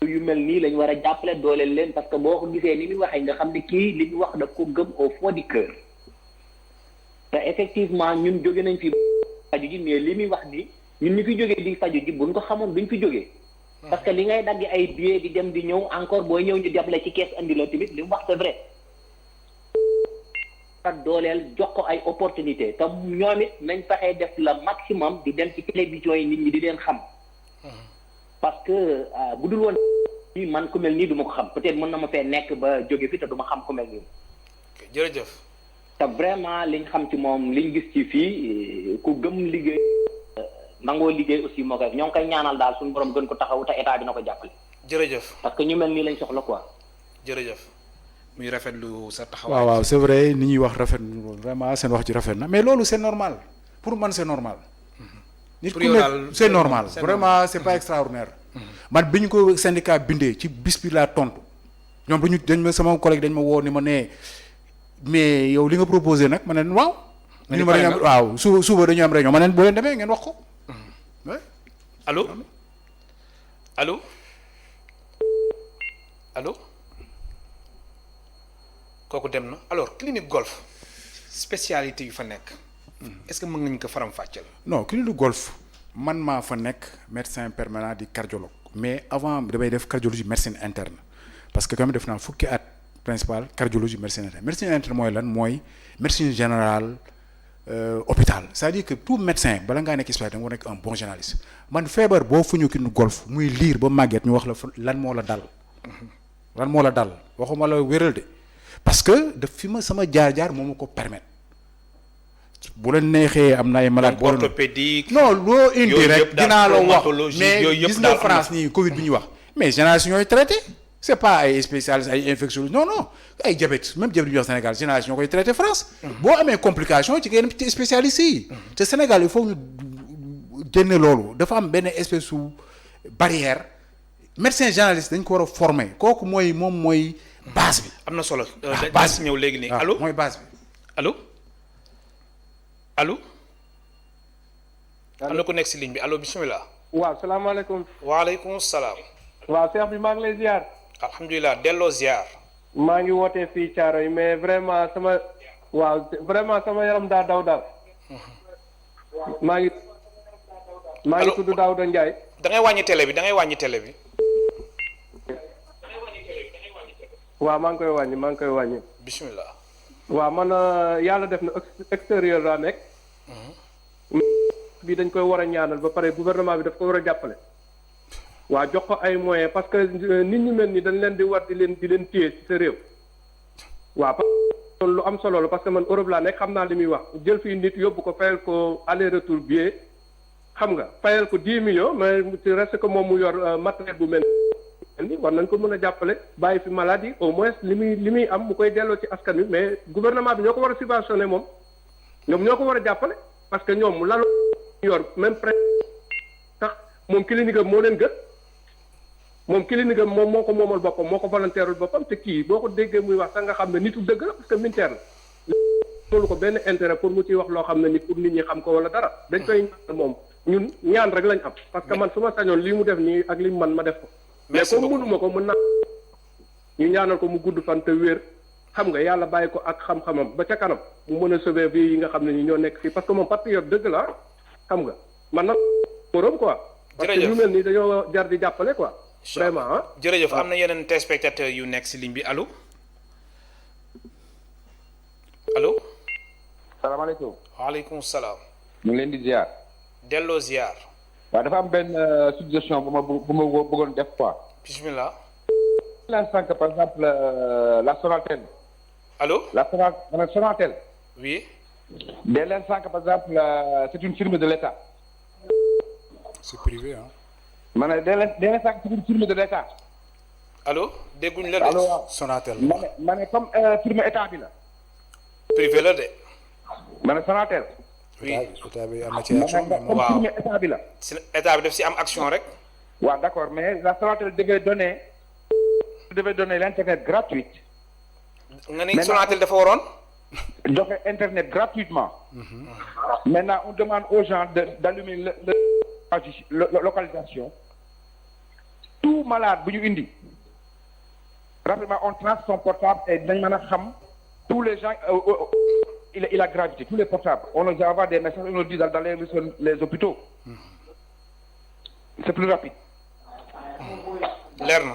yu mel nii lañ war a jàppale dooleel leen parce que boo ko gisee ni muy waxee nga xam ne kii li ñu wax daf ko gëm au fond du cœur. te effectivement ñun jóge nañ fi faju ji mais li muy wax ni ñun ñu fi jógee di faju ji buñ ko xamoon duñ fi jógee. parce que li ngay dagg ay billets di dem di ñëw encore booy ñëw ñu jàppale ci kees andi la tamit li mu wax c'est vrai. dooleel jox ko ay opportunité te ñoom it nañ fexee def le maximum di dem ci télévision yi nit ñi di leen xam. parce que bu dul woon man ku mel nii du ma ko xam peut-être mën na ma fee nekk ba jóge fi te du ma xam ku mel nii. jërëjëf. te vraiment liñ xam ci moom liñ gis ci fii ku gëm liggéey nangoo liggéey aussi moo koy ñoo ngi koy ñaanal daal suñu borom gën ko taxaw te état dina ko jàppale. jërëjëf. parce que ñu mel nii lañ soxla quoi. jërëjëf. muy rafetlu sa taxawaay. waaw c'est vrai ni ñuy wax rafet vraiment seen wax ci rafet na mais loolu c'est normal pour man c'est normal. nit ku nekk c'est normal vraiment c'est pas extraordinaire. man bi ñu ko syndicat bindee ci bis bi laa tontu ñoom dañ ma sama collègue dañ ma woo ni ma nee mais yow li nga proposé nag ma ne waaw. ñu ma dañu am waaw suba dañu am réunion ma ne boo leen demee ngeen wax ko. allo allo allo kooku dem na alors clinique golf spécialité yu fa nekk. est-ce que mën nañu ko faram-fàcceel. non clinique golf man maa fa nekk médecin permanent di cardiologue mais avant damay def cardiologie médecine interne parce que quand même def naa fukki at principal cardiologie médecine interne médecine interne mooy lan mooy médecine générale hôpital c'est-à-dire que tout médecin bala ngaa nekk spécialiste da nga war nekk un bon généraliste man feebar boo fu ñu clinique golf muy liir ba màgget ñu wax la lan moo la dal. lan moo la dal waxuma la wéral de parce que daf fi ma sama jaar-jaar moo ma ko permettre. bu la neexee am na ay malade boo orthopédique non loo indi rek dinaa la wax mais gis nga France nii Covid bi ñu wax mais génération yooyu traité c'est pas ay spécialistes ay infectiologistes non ay diabète même diabète bi ñu wax Sénégal génération koy traité France. boo amee complication ci ngeen spécialistes yi. te Sénégal il faut ñu génne loolu dafa am benn espèce su barrière médecin généraliste dañ ko war a former kooku moom mooy base bi. am na solo. base bi ñëw léegi nii. allo allo mooy base bi allo. allo. am na ku nekk si ligne bi allo bisimilah. waaw salaamaaleykum. waaleykum salaam. waaw Cheikh bi maa ngi lay ziar. alhamdulilah delloo ziar. maa ngi wootee fii Thiaro yi mais vraiment sama yaram daa daw daal. maa ngi tudd Daouda Ndiaye. da ngay wàññi télé bi. waaw maa ngi koy wàññi. bisimilah. waaw man yàlla def na extérieur laa nekk. bi dañ koy war a ñaanal ba pare gouvernement bi daf ko war a jàppale. waa jox ko ay moyens parce que nit ñi mel ni dañ leen di war di leen téye ci sa réew. waaw parce que lu am solo la parce que man Europe laa nekk xam naa li muy wax jël fii nit yóbbu ko fayal ko aller retour billet xam nga fayal ko 10 millions mais ci reste que moom mu yor matériel bu mel ni war nañ ko mën a jàppale bàyyi fi maladie au moins li muy am mu koy delloo ci askan wi mais gouvernement bi ñoo ko war a subventionné moom. ñoom ñoo ko war a jàppale parce que ñoom lan yor même près sax moom clinique am moo leen gën moom clinique am moom moo ko moomal boppam moo ko volontaire boppam te kii boo ko déggee muy wax sax nga xam ne nitu dëgg la parce que militaire la loolu ko benn intérêt pour mu ciy wax loo xam ne ni pour nit ñi xam ko wala dara dañ koy ñaan moom ñun ñaan rek lañ am parce que man su ma sañoon lii mu def nii ak li mu man ma def ko mais comme mënuma ko mën naa ñu ñaanal ko mu gudd fan te wér xam nga yàlla bàyyi ko ak xam-xamam ba ca kanam mu mën a sauver vie yi nga xam ne ñi ñoo nekk fii parce que moom patriote dëgg la xam nga man nag morom quoi parce que ñu mel nii dañoo jar di jàppale quoi vraiment ah jërëjëf am na yeneen téléspectateurs yu nekk si ligne bi allo allo salaamaaleykum. waaleykum salaam. ñu ngi leen di ziar. delloo ziar. waaw dafa am benn suggestion bu ma bëggoon def quoi. bismillah. leen sànq par exemple la Sonatel. allo. la Sonatel. oui. de leen sànq par exemple c'est une firme de l'État. c'est privé ah. ma ne de leen sànq c'est une firme de l'État. allo dégguñ la de. allo waaw Sonatel. ma ne comme firme état bi la. privé la de. ma ne Sonatel. oui état bi am na ci action. comme firme état bi la. si état bi daf si am action rek. waaw d'accord mais la Sonatel devait donner l'internet gratuite. nga ni Sonatel dafa waroon. joxe internet gratuitement. Maintenant on demande aux gens d'allumer le localisation. Tout malade bu ñu indi. Rapidement on trace son portable et dañ mën a xam tous les gens il a gravité tous les portables on nous envoie des messages on nous dit dans les hôpitaux. C'est plus rapide. leer na.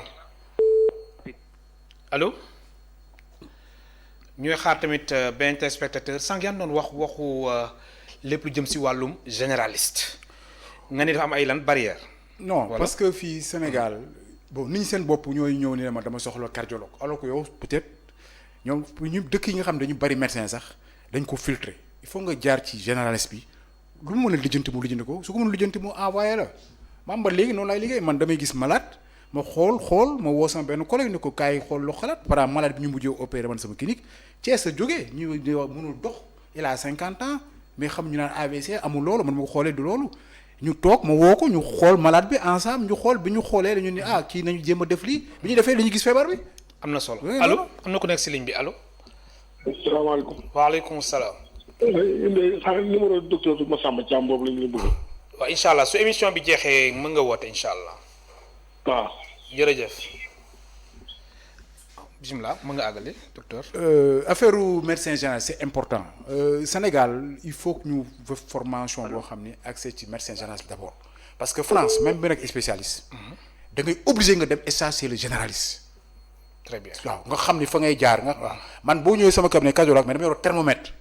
allo. ñuy xaar tamit benn téléspectateur sànq yaa doon waxu lépp lu jëm si wàllum généraliste nga ni dafa am ay lan barrière. non parce que fii Sénégal bon nit ñi seen bopp ñooy ñëw ne ma dama soxla cardiologue alors que yow peut-être ñoom ñu dëkk yi nga xam dañu bari médecin sax dañ ko filtrer il faut nga jaar ci généraliste bi lu mu mën a lijjanti mu lijjanti ko su ko mën a lijjanti mu envoyé la man ba léegi noonu laay liggéey man damay gis malade ma xool ma woo sama benn collègue ne ko kaay xool loo xalaat par exemple malade bi ñu mujjee opéré man sama clinique Thiès a jógee ñu mënul dox il a 50 ans mais xam ñu naan AVC amul loolu man ma ko xoolee du loolu ñu toog ma woo ko ñu xool malade bi ensemble ñu xool bi ñu xoolee dañu ni kii nañu jéem a def lii bi ñu defee li ñu gis feebar bi. am na solo allo am na ku nekk si ligne bi allo. asalaamaaleykum. waaleykum salaam. numéro docteur Massamba Thiam boobu la ñu bëgg. waaw incha allah su émission bi jeexee mën nga woote incha allah. waaw. jërëjëf. bisimilah mën nga àggale docteur. affaire médecin général c'est important Sénégal il faut que ñu formation boo xam ni accès ci médecin général d'abord parce que France même bi nekk spécialiste. da ngay obligé nga dem stage chez le généraliste. très bien waaw nga xam ni fa ngay jaar nga. waaw man boo ñëwee sama cabinet cardiologue mais dama yor thermomètre.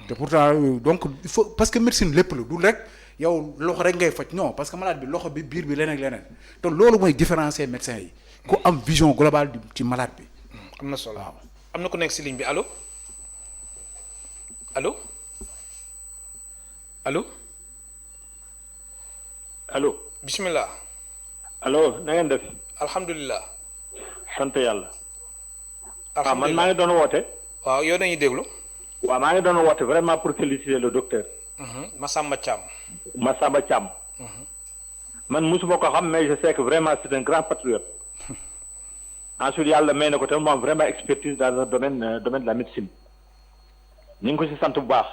te pourtant donc il faut parce que médecine lépp la du rek yow loxo rek ngay faj non parce que malade bi loxo bi biir bi leneen leneen te loolu mooy différencier médecin yi. ku am vision globale ci malade bi. am na solo am na ku nekk si ligne bi allo allo allo. allo. bisimilah. allo na ngeen def. alhamdulilah. sant yàlla. alhamdulilah man maa ngi doon woote. waaw yow dañuy déglu. waaw maa ngi doon woote vraiment pour féliciter le docteur. Massamba Thiam. Massamba Thiam. man mosuma ko xam mais je sais que vraiment c'est un grand patriote. ensuite yàlla may na ko tamit mu am vraiment expertise dans le domaine de la médecine. ñu ngi ko ci sant bu baax.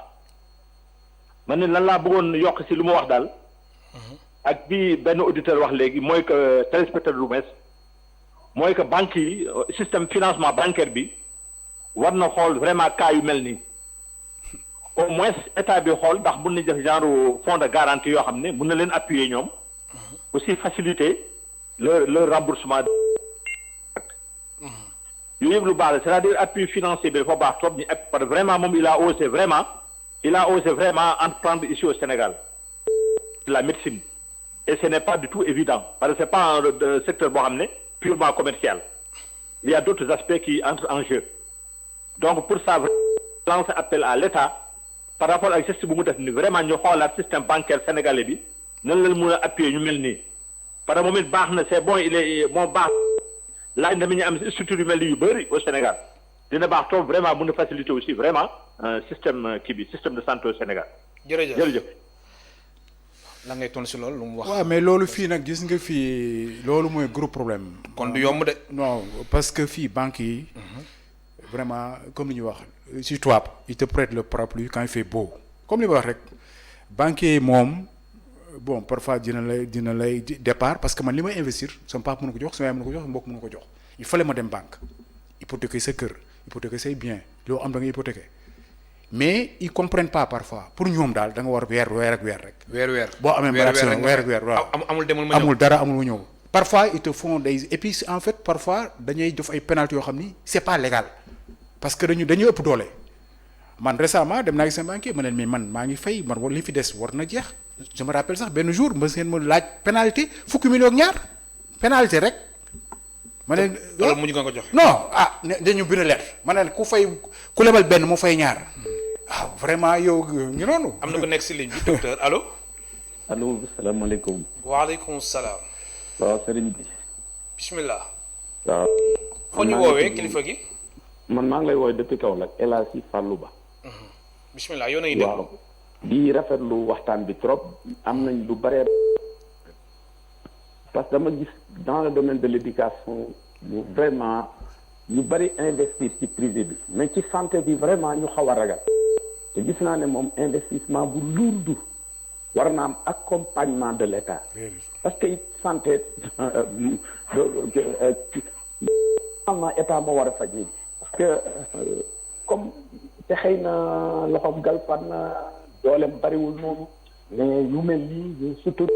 man ni lan laa bëggoon yokk ci lu mu wax daal. ak bi benn auditeur wax léegi mooy que téléspectateur lu mees mooy que banques yi système financement bancaire bi war na xool vraiment cas yu mel nii au moins état bi xool ndax mun na def genre fonds de garantie yoo xam ne mun na leen appuyer ñoom aussi faciliter leur remboursement yooyu yëpp lu baax la c'est-à-dire appui financier bi dafa baax trop ñu appui parce que vraiment moom il a osé vraiment entreprendre ici au Sénégal la médecine et ce n'est pas du tout évident parce que c'est pas un secteur boo xam ne purement commercial il y a d'autres aspects qui entrent en jeu donc pour ça lancer appel à l'État par rapport ak geste bu mu def ni vraiment ñu xoolaat système bancaire sénégalais bi nan la mën a appuyer ñu mel nii parce que moom it baax na c'est bon il est moom baax laaj na mi ñu am structure yu mel ni yu bëri au Sénégal dina baax trop vraiment mën na faciliter aussi vraiment système système de santé au Sénégal. jërëjëf la ngay ton si loolu lu mu wax. waaw mais loolu fii nag gis nga fii loolu mooy gros problème. kon du yomb de. non parce que fii banques yi. vraiment comme li ñuy wax si tubaab il te prête le parapluie quand il fait beau comme li ma wax rek banquier moom bon parfois dina lay départ parce que man li may investir sama papa mënu ko jox sama yaay mënu ko jox sama mbokk mënu ko jox il fallait ma dem banque hypothéquer sa kër hypothéquer say bien loo am da nga hypothéquer mais ils comprennent pas parfois pour ñoom daal da nga war weer rek. weer boo amee weer ak weer waaw. amul demul ma ñëw amul dara amul ma ñëw. parfois ils te font des et puis en fait parfois dañuy def ay pénalité yoo xam ni c'est pas légal parce que dañuy ëpp doole man récemment dem naa gis seen banquier ma ne mais man maa ngi fay man li fi des war na jeex je me rappelle sax benn jour ma seen ma laaj pénalité fukki million ak ñaar pénalité rek. ma ne loolu mujj nga ko joxe. non dañu bind lettre ma ne ku lebal benn mu fay ñaar. waaw vraiment yow ñu noonu. am na ko nekk si ligne bi docteur allo. allo salaamaaleykum. waaleykum salaam. waaw sëriñ bi. bismillah. waaw. foo ñu woowee kilifa gi. man maa ngi lay woowee depuis Kaolack El Hadji Fallou Ba. bismillah yow nañu déglu. waaw di rafetlu waxtaan bi trop am nañ lu bare. parce que dama gis dans le domaine de l'éducation vraiment ñu bari investir ci privé bi mais ci santé bi vraiment ñu xaw a ragal te gis naa ne moom investissement bu lourd war na am accompagnement de l'État parce que santé normalement État moo war a faj nit parce que comme te xëy na loxoom galfan na dooleem bariwul noonu mais yu mel nii ñu surtout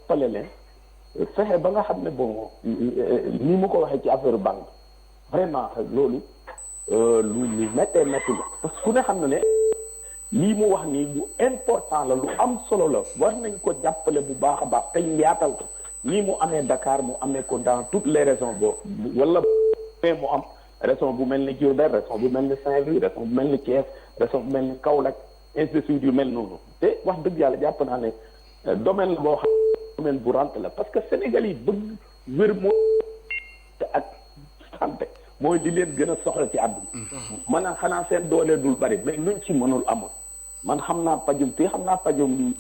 pale leen fexe ba nga xam ne bon ni mu ko waxee ci affaire banque vraiment loolu lu méttee métti la parce que ku ne xam na ne lii mu wax nii lu important la lu am solo la war nañ ko jàppale bu baax a baax te yaatal ko lii mu amee Dakar mu amee ko dans toutes les régions boobu wala mu am région bu mel ni Diourbel région bu mel ni Saint-Louis région bu mel ni Thiès région bu mel ni Kaolack ainsi de suite yu mel noonu te wax dëgg yàlla jàpp naa ne domaine la boo xam domaine bu rente la parce que Sénégal yi bëgg wér moo ak santé mooy li leen gën a soxla ci àdduna maanaam xanaa seen doole dul bari mais luñ ci mënul amul man xam naa pajum fii xam naa pajum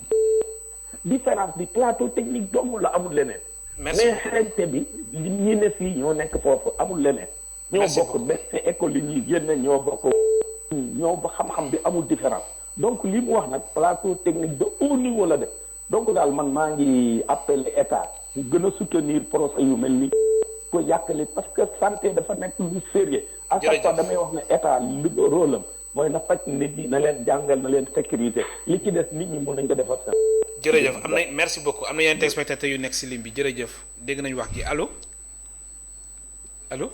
différence bi plateau technique doomu la amul leneen mais xarañte bi li ñi ne fii ñoo nekk foofu amul leneen ñoo bokk benn école yi ñuy génne ñoo bokk ñoo ba xam-xam bi amul différence donc li mu wax nag plateau technique de haut niveau la def donc daal man maa ngi appelé état mu gën a soutenir procès yu mel ni ko yàkkali parce que santé dafa nekk lu sérieux à chaque fois damay wax ne état li rôle am mooy na faj nit ñi na leen jàngal na leen sécurité li ci des nit ñi mën nañ ko defar sax jërëjëf am na merci beaucoup am na yeneen téléspectateurs yu nekk si ligne bi jërëjëf dégg nañu wax gi allo allo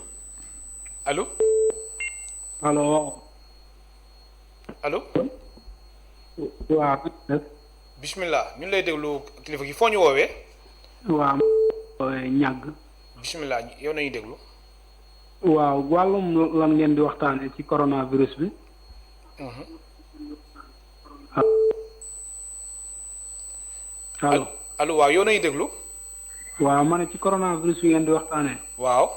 allo allo allo waaw bismillah ñu lay déglu kilifa gi foo ñu woowee waaw ñàgg bismillah yow nañu déglu waaw wàllum lan ngeen di waxtaane ci coronavirus bi allo allo waaw yow nañu déglu waaw ma ne ci coronavirus bi ngeen di waxtaane waaw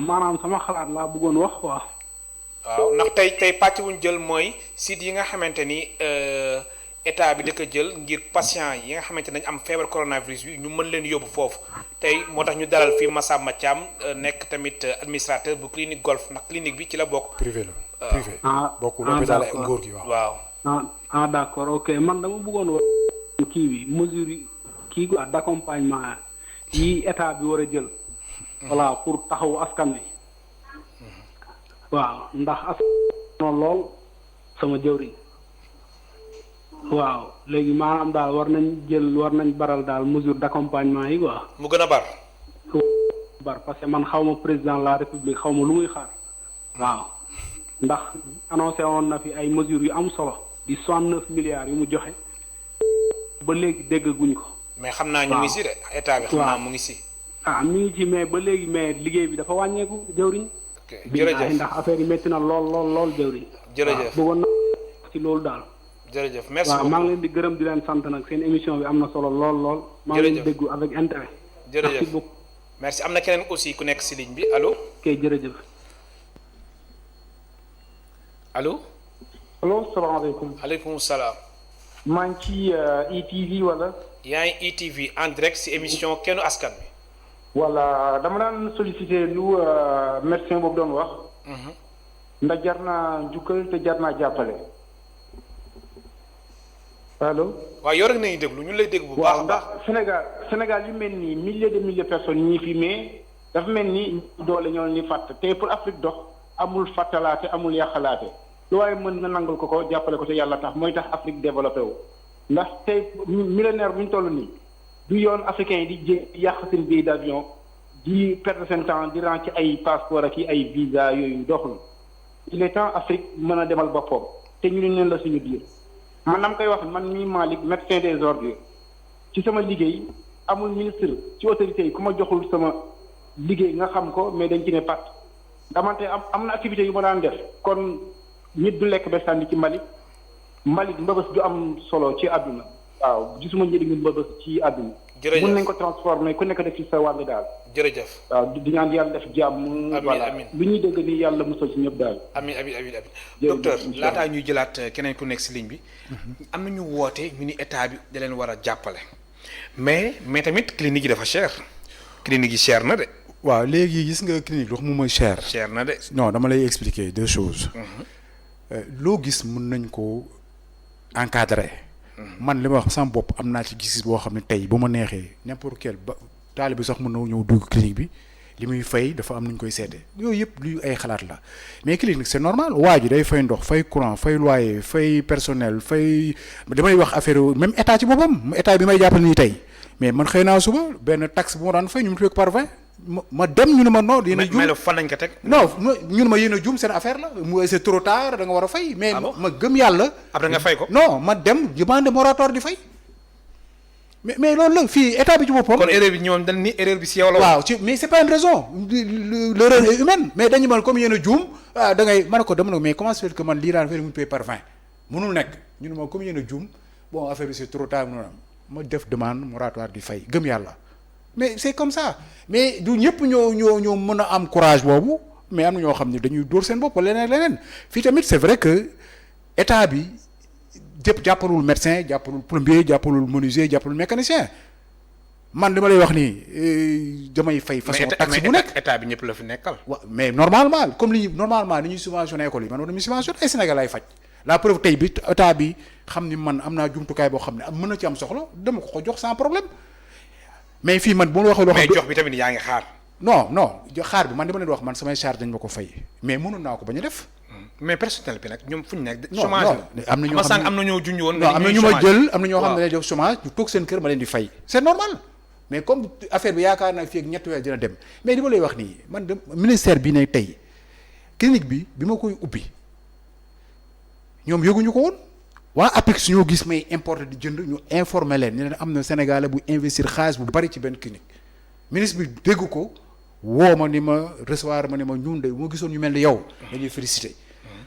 maanaam sama xalaat laa bëggoon wax quoi waaw ndax tey pàcc wuñ jël mooy site yi nga xamante ni état bi da ko jël ngir patient yi nga xamante nañ am feebar coronavirus bi ñu mën leen yóbbu foofu tey moo tax ñu dalal fii Massamba Thiam nekk tamit administrateur bu clinique golf ndax clinique bi ci la bokk. privé la privé. bokkul hôpital nguur gi waaw. d'accord ok man dama bëggoon wax kii bi mesure yi kii quoi d'accompagnement yi état bi war a jël. voilà pour taxawu askan wi. waaw ndax askan noonu lool sama jëwriñ. waaw léegi maanaam daal war nañ baral daal mesure d'accompagnement yi quoi. mu gën a bar parce que man xaw ma président de la république xaw ma lu muy xaar. waaw ndax annoncé woon na fi ay mesures yu am solo di 69 milliards yu mu joxe ba léegi déggaguñ ko. mais xam naa ñu ngi si de état bi. xam naa mu ngi si. mi ngi ci mais ba léegi mais liggéey bi dafa wàññeeku jëwriñ. ok jërëjëf ndax affaire yi métti na lool jëwriñ. jërëjëf bëggoon na ci loolu daal. jërëjëf merci beaucoup maa ngi leen di gërëm di leen sant nag seen émission bi am na solo lool. maa ngi leen di déglu avec intérêt. jërëjëf merci am na keneen aussi ku nekk si ligne bi allo. ok jërëjëf. allo. allo salaamaaleykum. aleykum salaam. maa ngi ci ETV wala. yaa ngi ETV en direct si émission kennu askan bi. voilà dama daan solliciter lu médecin boobu doon wax. ndax jar naa njukkal te jar naa jàppale. allo. waaw yow rek nañu déglu ñu lay déglu bu baax. waaw ndax Sénégal yu mel nii milliers de milliers de personnes ñii fi mais dafa mel ni doole ñoo ni fàtt te pour Afrique dox amul fàttalaate amul yàqalaate lu waaye mën nga nangul ko jàppale ko te yàlla tax mooy tax Afrique développé wu. ndax tey millénaire bu ñu toll nii du yoon africain yi di yàq seen billet d'avion di perdre seen temps di rang ci ay passeport ak ay visa yooyu doxul il est temps Afrique mën a demal boppam te ñu ne leen la suñu biir. man dama koy wax man mii Malick médecin des ordures ci sama liggéey amul ministre ci autorité yi ku ma joxul sama liggéey nga xam ko mais dañ ci ne pat damante am na activité yu ma daan def kon nit du lekk ba sànni ci Malick mbëbës du am solo ci àdduna waaw gisuma njëriñu mbëbës ci àdduna jërëjëf mun nañ ko transformer ku nekk def ci sa wàll daal jërëjëf waaw di ñaan yàlla def jàmm voilà lu ñuy dégg nii yàlla musal ci ñëpp daal amin docteur laataa ñuy jëlaat keneen ku nekk si ligne bi am na ñu woote ñu ni état bi da leen war a jàppale mais tamit clinique yi dafa cher clinique yi cher na de waaw léegi gis nga clinique wax mu mooy cher na de non dama lay expliquer deux choses loo gis mën nañ ko encadrer man li ma wax sama bopp am naa ci gis boo xam ne tey bu ma neexee n'importe quel ba taalibe bi sax mën na ñëw dugg clinique bi li muy fay dafa am nu ñu koy seete yooyu yëpp luy ay xalaat la mais clinique c'est normal waa ji day fay ndox fay courant fay loyer fay personnel fay damay wax affaire même état ci boppam état bi may jàppale nii tey mais man xëy naa suba benn taxe bu ma daan fay ñu mu fekk par 20 ma dem ñu ne ma non yéen a juum mais fan lañ ko teg non ñu ne ma yéen a juum seen affaire la mu c'est trop tard da nga war a fay mais ma gëm yàlla après nga fay ko non ma dem demande moratoire di fay mais loolu la fii état bi ci boppam. kon erreur bi ñoom dañ ni erreur bi si yow la. waaw ci mais c'est pas une raison l'erreur est humaine mais dañu man comme yéen a juum da ngay ma ne ko dama ne mais comment se fait que man lii daan fay mu paye par 20 mënul nekk ñu ne ma comme yéen a juum bon affaire bi c'est trop tard ma def demande moratoire di fay gëm yàlla mais c'est comme ça mais du ñëpp ñoo mën a am courage boobu mais am na ñoo xam ne dañuy dóor seen bopp leneen fii tamit c'est vrai que état bi. jàppalul médecin jàppalul plombier jàppalul menuisier jàppalul mécanicien man li ma lay wax nii damay fay façon taxe bu nekk état bi ñëpp la fi nekkal. waaw mais normalement comme li ñuy subventionné école yi man war nañu subventionné ay Sénégal ay faj la preuve tey bi état bi xam ni man am naa jumtukaay boo xam ne mën na ci am soxla dama ko jox sans problème mais fii man bu ma waxee loo xam mais jox bi tamit yaa ngi xaar. non xaar bi man dama leen wax man samay charge dañ ma ko fay mais mënoon naa ko bañ a def. mais personnel bi nag ñoom fu ñu nekk. non chômage am na ñoo xam ne am na ñoo junj woon. non am na ñu ma jël am na ñoo xam ne dañuy def chômage ñu toog seen kër ma leen di fay. c'est normal mais comme affaire bi yaakaar naa fii ak ñetti weer dina dem mais li ma lay wax nii man de ministère bi ne tey clinique bi ma koy ubbi ñoom yëguñu ko woon waa APEX ñoo gis may importer di jënd ñu informer leen ne leen am na Sénégalais bu investir xaalis bu bari ci benn clinique ministre bi dégg ko woo ma ni ma recevoir ma ni ma ñun de moo gisoon ñu mel ni yow dañuy féliciter.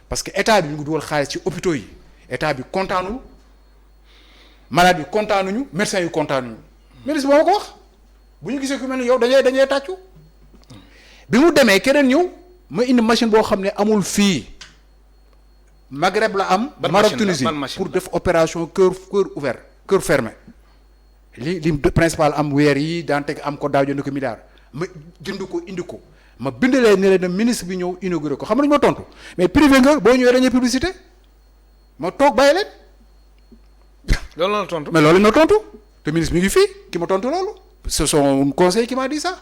parce que état bi ñu ngi dugal xaalis ci hôpitaux yi état bi kontaanul malade yi kontaanuñu médecins yi kontaanuñu ministre boo ma ko wax bu ñu gisee ku mel ni yow dañuy tàccu bi mu demee keneen ñëw ma indi machine boo xam ne amul fii Maghreb la am. Maroc Tunisie pour def opération cœur ouvert cœur fermé li principal am weer yi daan teg am ko daaw jënd ko milliard ma jënd ko indi ko. ma bindalee ne leen ministre bi ñëw inauguré ko xam nañu ma tontu mais privé nga boo ñëwee dañuy publicité ma toog bàyyi leen. loolu la tontu mais loolu la tontu te ministre mi ngi fii ki ma tontu loolu. ce sont conseil qui m'a dit ça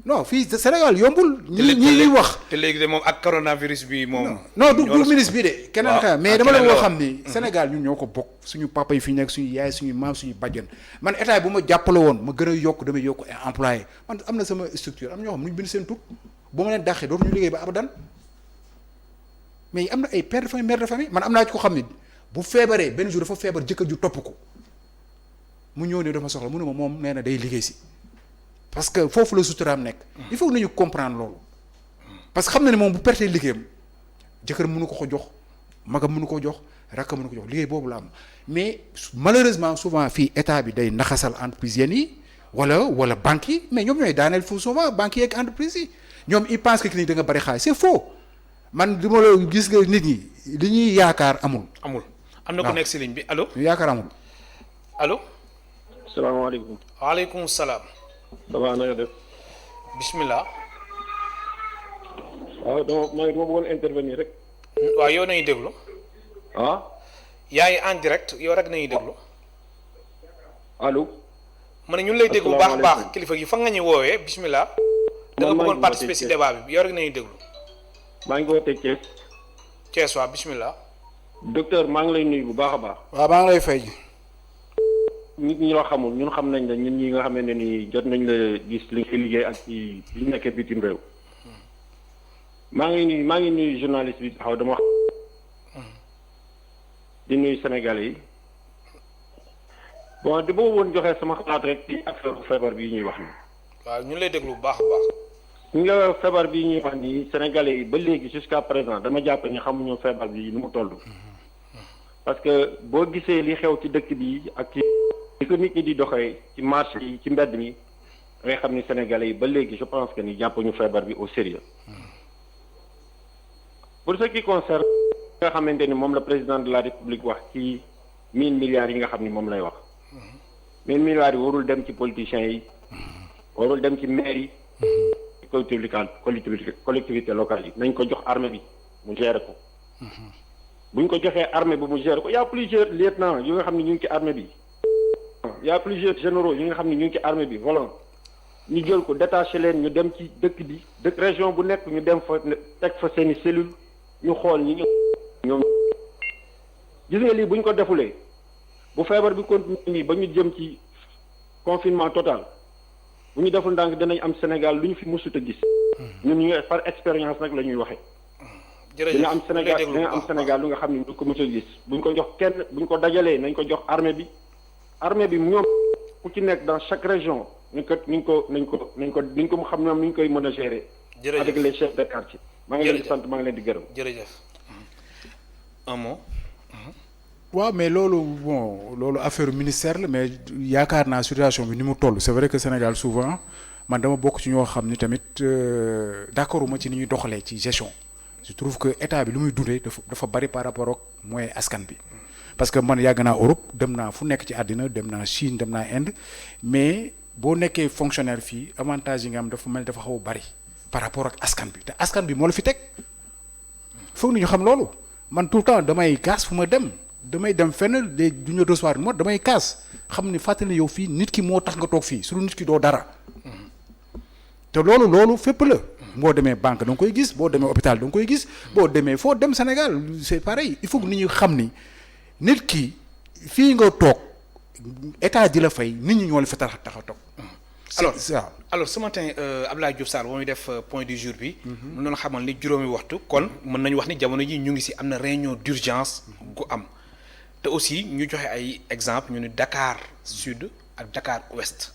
non fii Sénégal yombul. ñi wax te léegi de moom ak coronavirus bi moom. non du ministre bi de. keneen xëy mais dama leen woo xam ni. Sénégal ñun ñoo ko bokk suñu papa yi fi nekk suñu yaay suñu maam suñu bàjjen man état bu ma jàppale woon ma gën a yokk damay yokk ay employé man am na sama structure am na ñoo xam ne ñu bind seen tur bu ma leen dàqee dootuñu liggéey ba abadan mais am na ay père de famille mère de famille man am naa ci ko xam ni bu feebaree benn jour dafa feebar jëkkër ju topp ko mu ñëw ne dafa soxla mu ne ma moom nee na day liggéey si. parce que foofu la suturaam nekk. il faut nañu comprendre loolu. parce que xam na ne moom bu pertee liggéeyam jëkkër mënu ko jox magam mënu ko jox rakk mënu ko jox liggéey boobu la am mais malheureusement souvent fii état bi day naxasal entreprise yenn yi wala banques yi mais ñoom ñooy daaneel fu souvent banques yi ak entreprise yi ñoom ils pensent que clinique da nga bari xaalis c'est faux man du ma la gis nga nit ñi li ñuy yaakaar amul. am na ku nekk si ligne bi allo. yaakaar amul. allo. salaamaaleykum. waaleykum salaam. ça va na nga def. bismillah. waaw dama bëggoon intervenir rek. waaw yow nañu déglu. yaa ngi en direct yow rek nañuy déglu. allo. ma ne ñun lay déglu bu baax a baax kilifa gi fa nga ñu woowee bismillah. da nga bëggoon participer si débat bi yow rek nañuy déglu. maa ngi wootee Thiès. Thiès waaw bismillah. docteur maa ngi lay nuyu bu baax a baax. waaw maa ngi lay fay. nit ñi la xamul ñun xam nañ la ñun ñi nga xamante ni jot nañ la gis li nga liggéey ak ci li nekkee bitim réew. maa ngi nuyu journaliste bi taxaw dama wax. di nuyu Sénégalais yi. bon di boobu woon joxe sama xalaat rek ci affaire feebar bii ñuy wax nii. waaw ñu lay déglu bu baax a baax. ñu nga feebar bii ñuy wax nii Sénégalais yi ba léegi jusqu'à présent dama jàpp ni xamuñu feebar bi nu mu toll. parce que boo gisee li xew ci dëkk bi ak ci li ko nit ñi di doxee ci marché yi ci mbedd mi ngay xam ni Sénégalais yi ba léegi je pense que ni jàppuñu feebar bi au sérieux. pour ce qui concerne nga xamante ni moom la président de la République wax ci 1000 milliards yi nga xam ni moom lay wax. 1000 milliards yi warul dem ci politiciens yi warul dem ci maire yi collectivité locale yi nañ ko jox armée bi mu gérer ko bu ñu ko joxee armée bi mu gérer ko y a plusieurs lieutenants yi nga xam ne ñu ngi ci armée bi y a plusieurs généraux yi nga xam ne ñu ngi ci armée bi voilà ñu jël ko détaché leen ñu dem ci dëkk bi dëkk région bu nekk ñu dem fa teg fa seeni cellule ñu xool ñi ñoom gis nga lii bu ñu ko defulee bu feebar bi continue nii ba ñu jëm ci confinement total bu ñu deful ndànk dinañ am Sénégal lu ñu fi mësut a gis ñun ñu ngi par expérience nag la ñuy waxee. dina am Sénégal dina am Sénégal lu nga xam ne ñu ko mës a gis bu ñu ko jox kenn bu ñu ko dajalee nañ ko jox armée bi ñoom ku ci nekk dans chaque région nañ ko xam ñoom ni ñu koy mën a gérer. jërëjëf avec les chefs de quartier. maa ngi leen di sant maa ngi leen di gërëm. jërëjëf un mot. waaw mais loolu affaire ministère la mais yaakaar naa situation bi ni mu toll c'est vrai que Sénégal souvent man dama bokk ci ñoo xam ni tamit d'accord ma ci ni ñuy doxalee ci gestion je trouve que état bi lu muy dundee dafa bari par rapport ak moyen askan bi parce que man yàgg naa Europe dem naa fu nekk ci àddina dem naa Chine dem naa Inde mais boo nekkee fonctionnaire fii avantage yi nga am dafa mel dafa xaw a bari par rapport ak askan bi te askan bi moo la fi teg foog ni ñu xam loolu man tout le temps damay kaas fu ma damay dem fenn léegi du ñu recevoir moo damay kaas xam ni fàttali yow fii nit ki moo tax nga toog fii su nit ki doo dara te loolu fépp la boo demee banque da nga koy gis boo demee hôpital da nga koy gis boo demee foo dem Sénégal c'est pareil il faut que nit ñi xam ni nit ki fii nga toog état di la fay nit ñi ñoo la fa tax a toog. alors ce matin Abdoulaye Diouf Sarr ba muy def point du jour bi. mu doon xamal ni juróomi waxtu kon mën nañu wax ni jamono ji ñu ngi ci am na réunion d'urgence gu am. te aussi ñu joxe ay exemple ñu ni Dakar Sud ak Dakar Ouest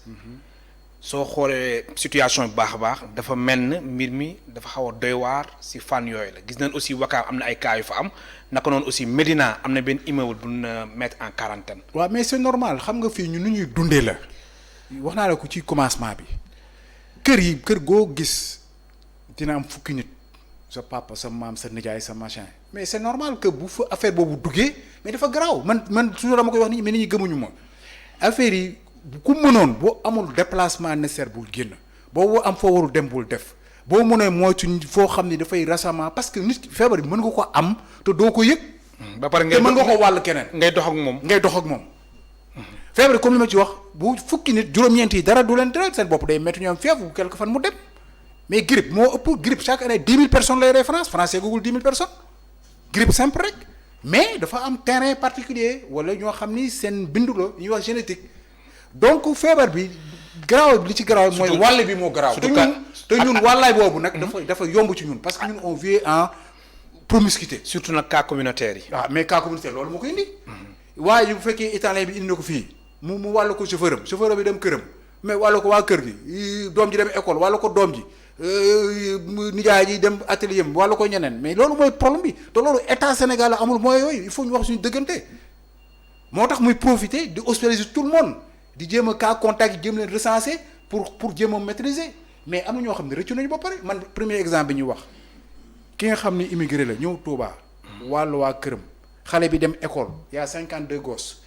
soo xoolee situation bi baax a baax dafa mel ne mbir mi dafa xaw a doy waar ci fànn yooyu la gis nañ aussi Wakaam am na ay cas yu fa am naka noonu aussi Médina am na benn immeuble bu ñu mettre en quarantaine. waaw mais c'est normal xam nga fii ñu nu ñuy dundee la wax naa la ko ci commencement bi kër goo gis dina am fukki nit sa papa sa maam sa nijaay sa machin mais c'est normal que bu fa affaire boobu duggee mais dafa garaaw man toujours dama koy wax nii mais nit ñi gëmuñu ma affaire yi ku mënoon boo amul déplacement nécessaire bul génn boo am foo warul dem bul def boo mënee moytu foo xam ni dafay rassemblement parce que nit feebar bi mën nga ko am te doo ko yëg. ba pare mën nga ko wàll keneen. ngay dox ak moom. feebar comme li ma ci wax bu fukki nit juróom-ñeent yi dara du leen dara seen bopp day métti ñu am fièvre quelque fan mu dem. mais grippe moo ëpp grippe chaque année 10 000 personnes lay rey France français googul 10 000 personnes grippe simple rek mais dafa am terrain particulier wala ñoo xam ni seen bindu la ñuy wax génétique donc feebar bi garaaw li ci garaaw mooy wàll bi moo garaaw te ñun wàllaay boobu nag dafa yomb ci ñun parce que ñun on vit en promiscuité surtout nag cas communautaire yi waaw mais cas communautaire loolu moo koy indi waaye bu fekkee italien bi indi na ko fii mu wàllu ko chauffeur bi dem këram mais wàllu ko waa kër gi doom ji dem école wàllu ko doom ji nijaay ji dem atelier am wàllu ko ñeneen mais loolu mooy problème bi te loolu état Sénégal amul mooy yooyu il faut ñu wax suñu dëggante moo tax muy profiter di hospitaliser tout le monde di jéem a cas contact yi jéem leen recenser pour jéem a maîtriser mais am na ñoo xam ne rëccu nañu ba pare man premier exemple bi ñuy wax ki nga xam ni immigré la ñëw Touba. wàllu waa këram. xale bi dem école y a 52 gosses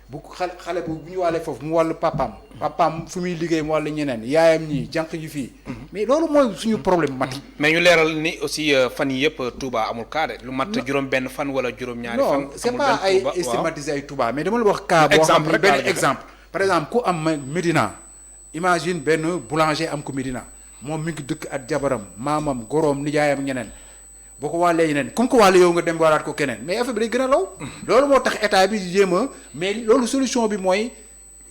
bu xale bu ñu wàllee foofu mu wàllu papaam fu muy liggéey mu wàllu ñeneen yaayam ñii jànq ji fii. mais loolu mooy suñu problème mati. mais ñu leeral ni aussi fan yi yëpp Touba amul cas de lu mat juróom-benn fan wala juróom-ñaari fan. non c'est pas ay stigmatiser ay Touba mais dama la wax cas boo xam ne benn exemple. par exemple ku am Médina imagine benn boulanger am ko Médina moom mi ngi dëkk ak jabaram maamam goroom nijaayam ñeneen. boo ko wàllee yeneen comme ko wàllee yow nga dem wàllaat ko keneen mais affaire bi day gën a law. loolu moo tax état bi jéem a mais loolu solution bi mooy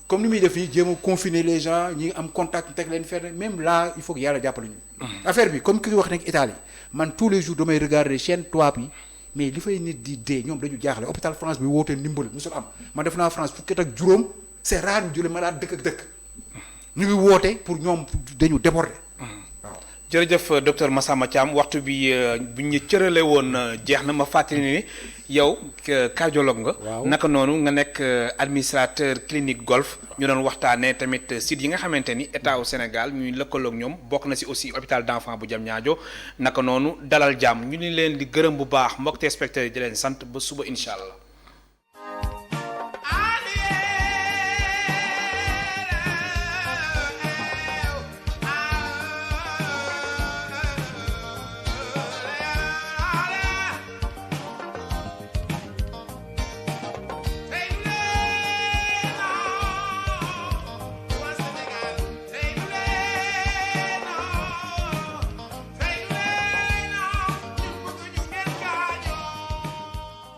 comme ni muy def nii jéem a confiner les gens ñi am contact teg leen fenn même là il faut que yàlla jàppale ñu. affaire bi comme ki wax nekk Italie man tous les jours damay regarder chaîne tubaab yi mais li fay nit di dee ñoom dañu jaaxle hôpital France bi woote ndimbal musul am man def naa France fukki at ak juróom c'est rare ñu jëlee malade dëkk ak dëkk ñu ngi woote pour ñoom dañu déborder. jërëjëf docteur Massamba Thiam waxtu bi bu ñu cërale woon jeex na ma fàttali ni yow cardiologue nga. naka noonu nga nekk administrateur clinique golf. ñu doon waxtaanee tamit site yi nga xamante ni état au Sénégal ñuy lëkkaloog ñoom bokk na si aussi hôpital d'enfant bu Diamniadio naka noonu dalal jàmm ñu ni leen di gërëm bu baax mbokk téléspectateurs yi di leen sant ba suba incha allah.